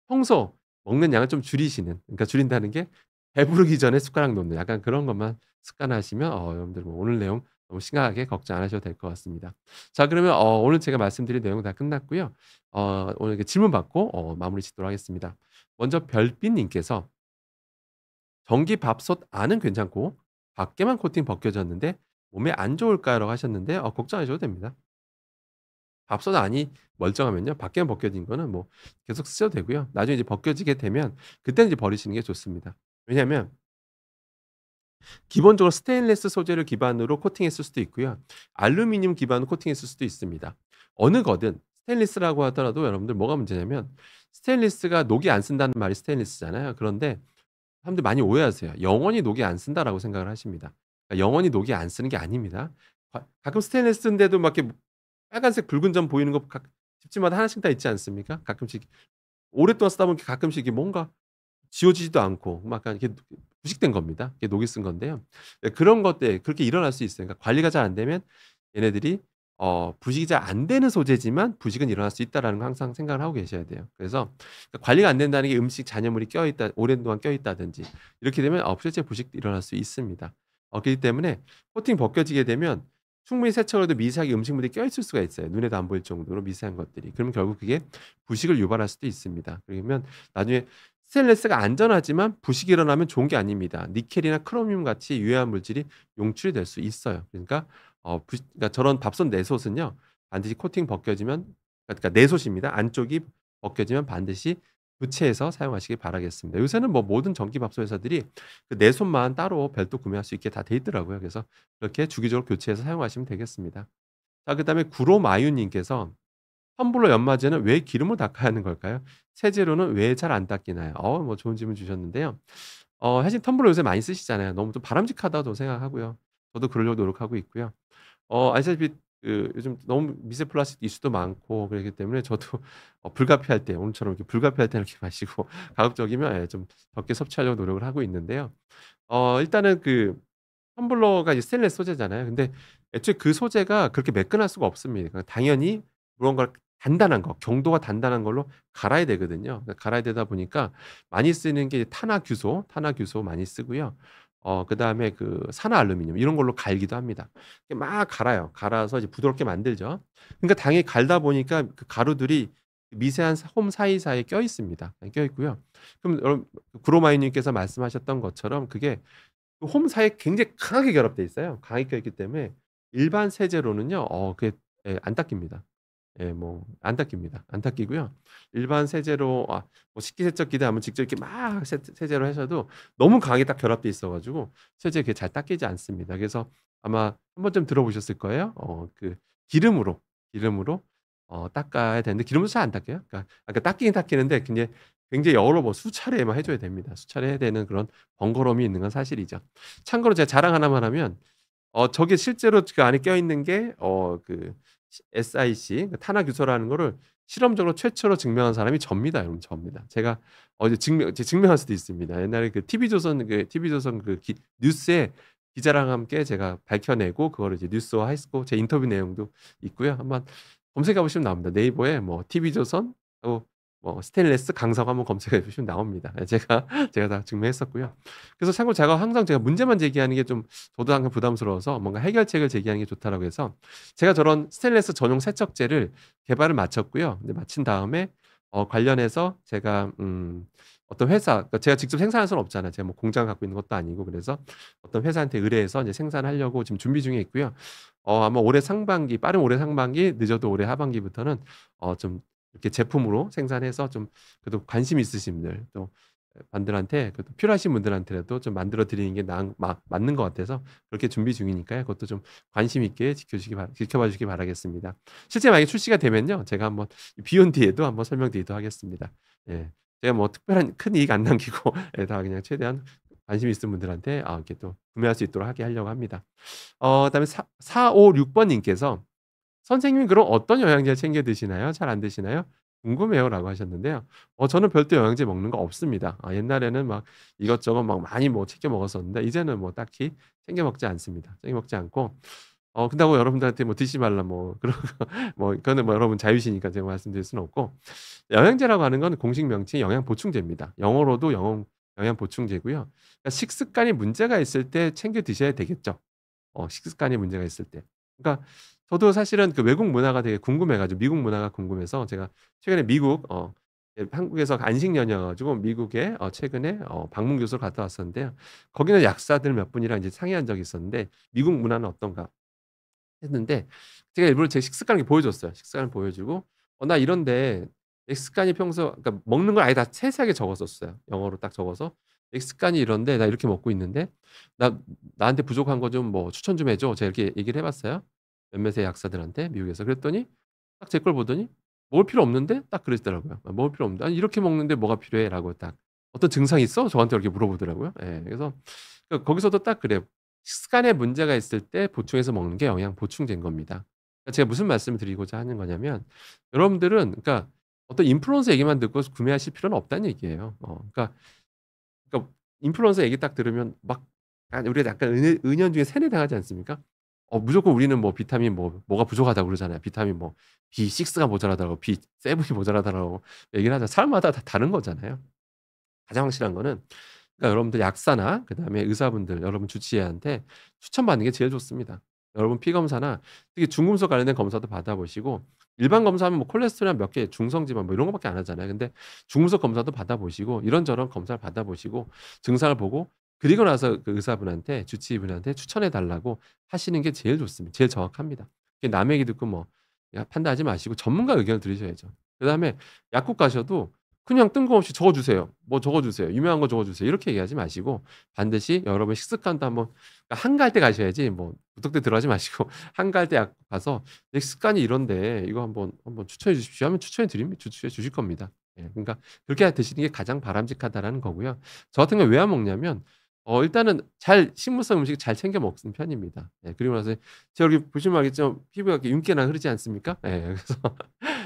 평소 먹는 양을 좀 줄이시는 그러니까 줄인다는 게 배부르기 전에 숟가락 놓는 약간 그런 것만 습관하시면 여러분들 뭐 오늘 내용 너무 심각하게 걱정 안 하셔도 될 것 같습니다. 자 그러면 오늘 제가 말씀드린 내용 다 끝났고요. 오늘 이렇게 질문 받고 마무리 짓도록 하겠습니다. 먼저 별빛 님께서 "전기밥솥 안은 괜찮고 밖에만 코팅 벗겨졌는데 몸에 안 좋을까요?"라고 하셨는데 걱정 안 하셔도 됩니다. 밥솥 안이 멀쩡하면요. 밖에만 벗겨진 거는 뭐 계속 쓰셔도 되고요. 나중에 이제 벗겨지게 되면 그때는 이제 버리시는 게 좋습니다. 왜냐하면 기본적으로 스테인리스 소재를 기반으로 코팅했을 수도 있고요. 알루미늄 기반으로 코팅했을 수도 있습니다. 어느 거든 스테인리스라고 하더라도 여러분들 뭐가 문제냐면 스테인리스가 녹이 안 쓴다는 말이 스테인리스잖아요. 그런데 사람들이 많이 오해하세요. 영원히 녹이 안 쓴다라고 생각을 하십니다. 그러니까 영원히 녹이 안 쓰는 게 아닙니다. 가끔 스테인리스인데도 막 이렇게 빨간색 붉은 점 보이는 거 집집마다 하나씩 다 있지 않습니까? 가끔씩 오랫동안 쓰다 보면 가끔씩 이게 뭔가 지워지지도 않고 막 약간 이렇게 부식된 겁니다. 이게 녹이 쓴 건데요. 네 그런 것들 그렇게 일어날 수 있어요. 그러니까 관리가 잘 안 되면 얘네들이 부식이 잘 안 되는 소재지만 부식은 일어날 수 있다라는 거 항상 생각을 하고 계셔야 돼요. 그래서 관리가 안 된다는 게 음식 잔여물이 껴있다 오랜 동안 껴있다든지 이렇게 되면 실제 부식도 일어날 수 있습니다. 그렇기 때문에 코팅 벗겨지게 되면 충분히 세척을 해도 미세하게 음식물이 껴있을 수가 있어요. 눈에도 안 보일 정도로 미세한 것들이. 그러면 결국 그게 부식을 유발할 수도 있습니다. 그러면 나중에 스테인리스가 안전하지만 부식이 일어나면 좋은 게 아닙니다. 니켈이나 크로뮴 같이 유해한 물질이 용출이 될 수 있어요. 그러니까 저런 밥솥 내솥은요. 반드시 코팅 벗겨지면 그러니까 내솥입니다. 안쪽이 벗겨지면 반드시 교체해서 사용하시길 바라겠습니다. 요새는 뭐 모든 전기밥솥 회사들이 그 내솥만 따로 별도 구매할 수 있게 다 돼 있더라고요. 그래서 그렇게 주기적으로 교체해서 사용하시면 되겠습니다. 자 그다음에 구로마유 님께서 "텀블러 연마제는 왜 기름으로 닦아야 하는 걸까요? 세제로는 왜 잘 안 닦이나요?" 뭐 좋은 질문 주셨는데요. 사실 텀블러 요새 많이 쓰시잖아요. 너무 좀 바람직하다고 생각하고요. 저도 그러려고 노력하고 있고요. 아시다시피 요즘 너무 미세 플라스틱 이슈도 많고 그렇기 때문에 저도 불가피할 때 오늘처럼 이렇게 불가피할 때는 이렇게 마시고 가급적이면 예 좀 적게 섭취하려고 노력을 하고 있는데요. 일단은 텀블러가 이제 스테인리스 소재잖아요. 근데 애초에 그 소재가 그렇게 매끈할 수가 없습니다. 그러니까 당연히 무언가 단단한 거, 경도가 단단한 걸로 갈아야 되거든요. 갈아야 되다 보니까 많이 쓰는 게 탄화규소 많이 쓰고요. 그다음에 산화알루미늄 이런 걸로 갈기도 합니다. 이렇게 막 갈아요. 갈아서 이제 부드럽게 만들죠. 그러니까 당연히 갈다 보니까 그 가루들이 미세한 홈 사이사이에 껴 있습니다. 껴 있고요. 그럼 여러분 구로마이 님께서 말씀하셨던 것처럼 그게 홈 사이에 굉장히 강하게 결합돼 있어요. 강하게 껴 있기 때문에 일반 세제로는요. 그게 예 안 닦입니다. 예 뭐 안 닦입니다. 안 닦이고요. 일반 세제로 뭐 식기세척기든 한번 직접 이렇게 막 세제로 하셔도 너무 강하게 딱 결합돼 있어 가지고 세제 그게 잘 닦이지 않습니다. 그래서 아마 한 번쯤 들어보셨을 거예요. 기름으로 닦아야 되는데 기름으로 잘 안 닦여요. 그러니까 닦이긴 닦이는데 굉장히 여러 번 수차례 막 해 줘야 됩니다. 수차례 해야 되는 그런 번거로움이 있는 건 사실이죠. 참고로 제가 자랑 하나만 하면 저게 실제로 그 안에 껴있는 게 SiC 탄화규소라는 거를 실험적으로 최초로 증명한 사람이 접니다, 여러분 접니다. 제가 이제 증명할 수도 있습니다. 옛날에 TV조선 뉴스에 기자랑 함께 제가 밝혀내고 그거를 이제 뉴스화했고 제 인터뷰 내용도 있고요. 한번 검색해 보시면 나옵니다. 네이버에 뭐 TV조선 뭐 스테인리스 강석 한번 검색해 보시면 나옵니다. 예 제가 다 증명했었고요. 그래서 참고로 제가 문제만 제기하는 게 좀 저도 항상 부담스러워서 뭔가 해결책을 제기하는 게 좋다라고 해서 제가 저런 스테인리스 전용 세척제를 개발을 마쳤고요. 근데 마친 다음에 관련해서 제가 어떤 회사 그러니까 제가 직접 생산할 수는 없잖아요. 제가 뭐 공장 갖고 있는 것도 아니고 그래서 어떤 회사한테 의뢰해서 이제 생산하려고 지금 준비 중에 있고요. 아마 빠른 올해 상반기, 늦어도 올해 하반기부터는 좀 이렇게 제품으로 생산해서 좀 그래도 관심 있으신 분들 또 분들한테 그래도 필요하신 분들한테라도 좀 만들어 드리는 게 맞는 것 같아서 그렇게 준비 중이니까요. 그것도 좀 관심 있게 지켜봐 주시기 바라겠습니다. 실제 만약에 출시가 되면요. 제가 한번 비욘디에도 한번 설명드리도록 하겠습니다. 예. 제가 뭐 특별한 큰 이익 안 남기고 예 다 그냥 최대한 관심 있으신 분들한테 이렇게 또 구매할 수 있도록 하려고 합니다. 그다음에 456 번님께서 "선생님은 그럼 어떤 영양제를 챙겨 드시나요? 잘 안 드시나요? 궁금해요."라고 하셨는데요. 저는 별도 영양제 먹는 거 없습니다. 옛날에는 막 이것저것 막 많이 뭐 챙겨 먹었었는데 이제는 뭐 딱히 챙겨 먹지 않습니다. 챙겨 먹지 않고 그렇다고 여러분들한테 뭐 드시지 말라 뭐 그런 거 뭐 그거는 뭐 여러분 자유시니까 제가 말씀드릴 수는 없고 영양제라고 하는 건 공식 명칭이 영양 보충제입니다. 영어로도 영양 보충제고요. 그러니까 식습관이 문제가 있을 때 챙겨 드셔야 되겠죠. 식습관에 문제가 있을 때. 그러니까 저도 사실은 외국 문화가 되게 궁금해 가지고 미국 문화가 궁금해서 제가 최근에 한국에서 안식년이어 가지고 미국에 최근에 방문 교수로 갔다 왔었는데요. 거기는 약사들 몇 분이랑 이제 상의한 적이 있었는데 "미국 문화는 어떤가?" 했는데 제가 일부러 제 식습관을 보여줬어요. 식습관을 보여주고 나 이런데 내 습관이 그러니까 먹는 걸 아예 다 세세하게 적었었어요. 영어로 딱 적어서 "내 습관이 이런데 나 이렇게 먹고 있는데 나 나한테 부족한 거 좀 뭐 추천 좀 해 줘." 제가 이렇게 얘기를 해 봤어요. 몇몇의 약사들한테 미국에서. 그랬더니 딱 제 걸 보더니 "먹을 필요 없는데?" 딱 그러시더라고요. "먹을 필요 없는데." "아니 이렇게 먹는데 뭐가 필요해?"라고 딱 "어떤 증상 있어?" 저한테 그렇게 물어보더라고요. 예. 그래서 거기서도 딱 그래요. 식습관에 문제가 있을 때 보충해서 먹는 게 영양 보충제인 겁니다. 그러니까 제가 무슨 말씀을 드리고자 하는 거냐면 여러분들은 그러니까 어떤 인플루언서 얘기만 듣고 구매하실 필요는 없다는 얘기예요. 그러니까 인플루언서 얘기 딱 들으면 막 우리가 약간 은연중에 세뇌당하지 않습니까? 무조건 우리는 뭐 비타민 뭐가 부족하다고 그러잖아요. 비타민 뭐 B6가 모자라다고 B7이 모자라다라고 얘기를 하잖아요. 사람마다 다 다른 거잖아요. 가장 확실한 거는 그러니까 여러분들 약사나 그다음에 의사분들 여러분 주치의한테 추천받는 게 제일 좋습니다. 여러분 피 검사나 특히 중금속 관련된 검사도 받아 보시고 일반 검사하면 뭐 콜레스테롤 몇 개, 중성지방 뭐 이런 거 밖에 안 하잖아요. 근데 중금속 검사도 받아 보시고 이런저런 검사를 받아 보시고 증상을 보고 그리고 나서 그 의사분한테 주치의분한테 추천해 달라고 하시는 게 제일 좋습니다. 제일 정확합니다. 남의 얘기 듣고 뭐 판단하지 마시고 전문가 의견을 들으셔야죠. 그다음에 약국 가셔도 그냥 뜬금없이 적어 주세요. 뭐 적어 주세요. 유명한 거 적어 주세요. 이렇게 얘기하지 마시고 반드시 여러분의 식습관도 한번 한가할 때 가셔야지 뭐 무턱대 들어가지 마시고 한가할 때 약국 가서 "내 습관이 이런데 이거 한번 추천해 주십시오." 하면 추천해 주실 겁니다. 예. 그러니까 그렇게 드시는 게 가장 바람직하다라는 거고요. 저 같은 경우는 왜 안 먹냐면 일단은 잘 식물성 음식 잘 챙겨 먹는 편입니다. 예. 그리고 나서 여기 보시면 알겠지만 피부가 이렇게 윤기나 흐르지 않습니까? 예. 그래서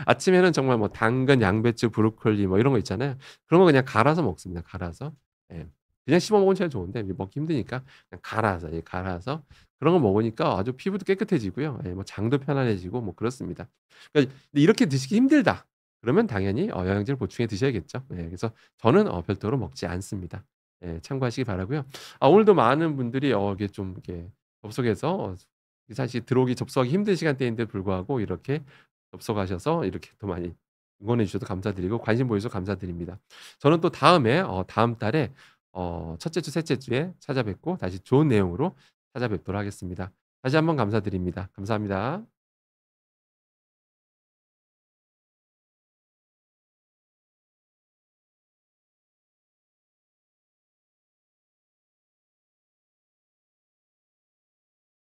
아침에는 정말 뭐 당근, 양배추, 브로콜리 뭐 이런 거 있잖아요. 그런 거 그냥 갈아서 먹습니다, 갈아서. 예. 그냥 씹어 먹으면 제일 좋은데 먹기 힘드니까 그냥 갈아서 예 갈아서 그런 거 먹으니까 아주 피부도 깨끗해지고요. 예 뭐 장도 편안해지고 뭐 그렇습니다. 그러니까 근데 이렇게 드시기 힘들다. 그러면 당연히 영양제를 보충해 드셔야겠죠. 예. 그래서 저는 별도로 먹지 않습니다. 예 참고하시기 바라고요. 오늘도 많은 분들이 이게 좀 이렇게 접속해서 사실 들어오기 접속하기 힘든 시간대인데도 불구하고 이렇게 접속하셔서 이렇게 또 많이 응원해 주셔서 감사드리고 관심 보여 주셔서 감사드립니다. 저는 또 다음에 다음 달에 첫째 주, 셋째 주에 찾아뵙고 다시 좋은 내용으로 찾아뵙도록 하겠습니다. 다시 한번 감사드립니다. 감사합니다.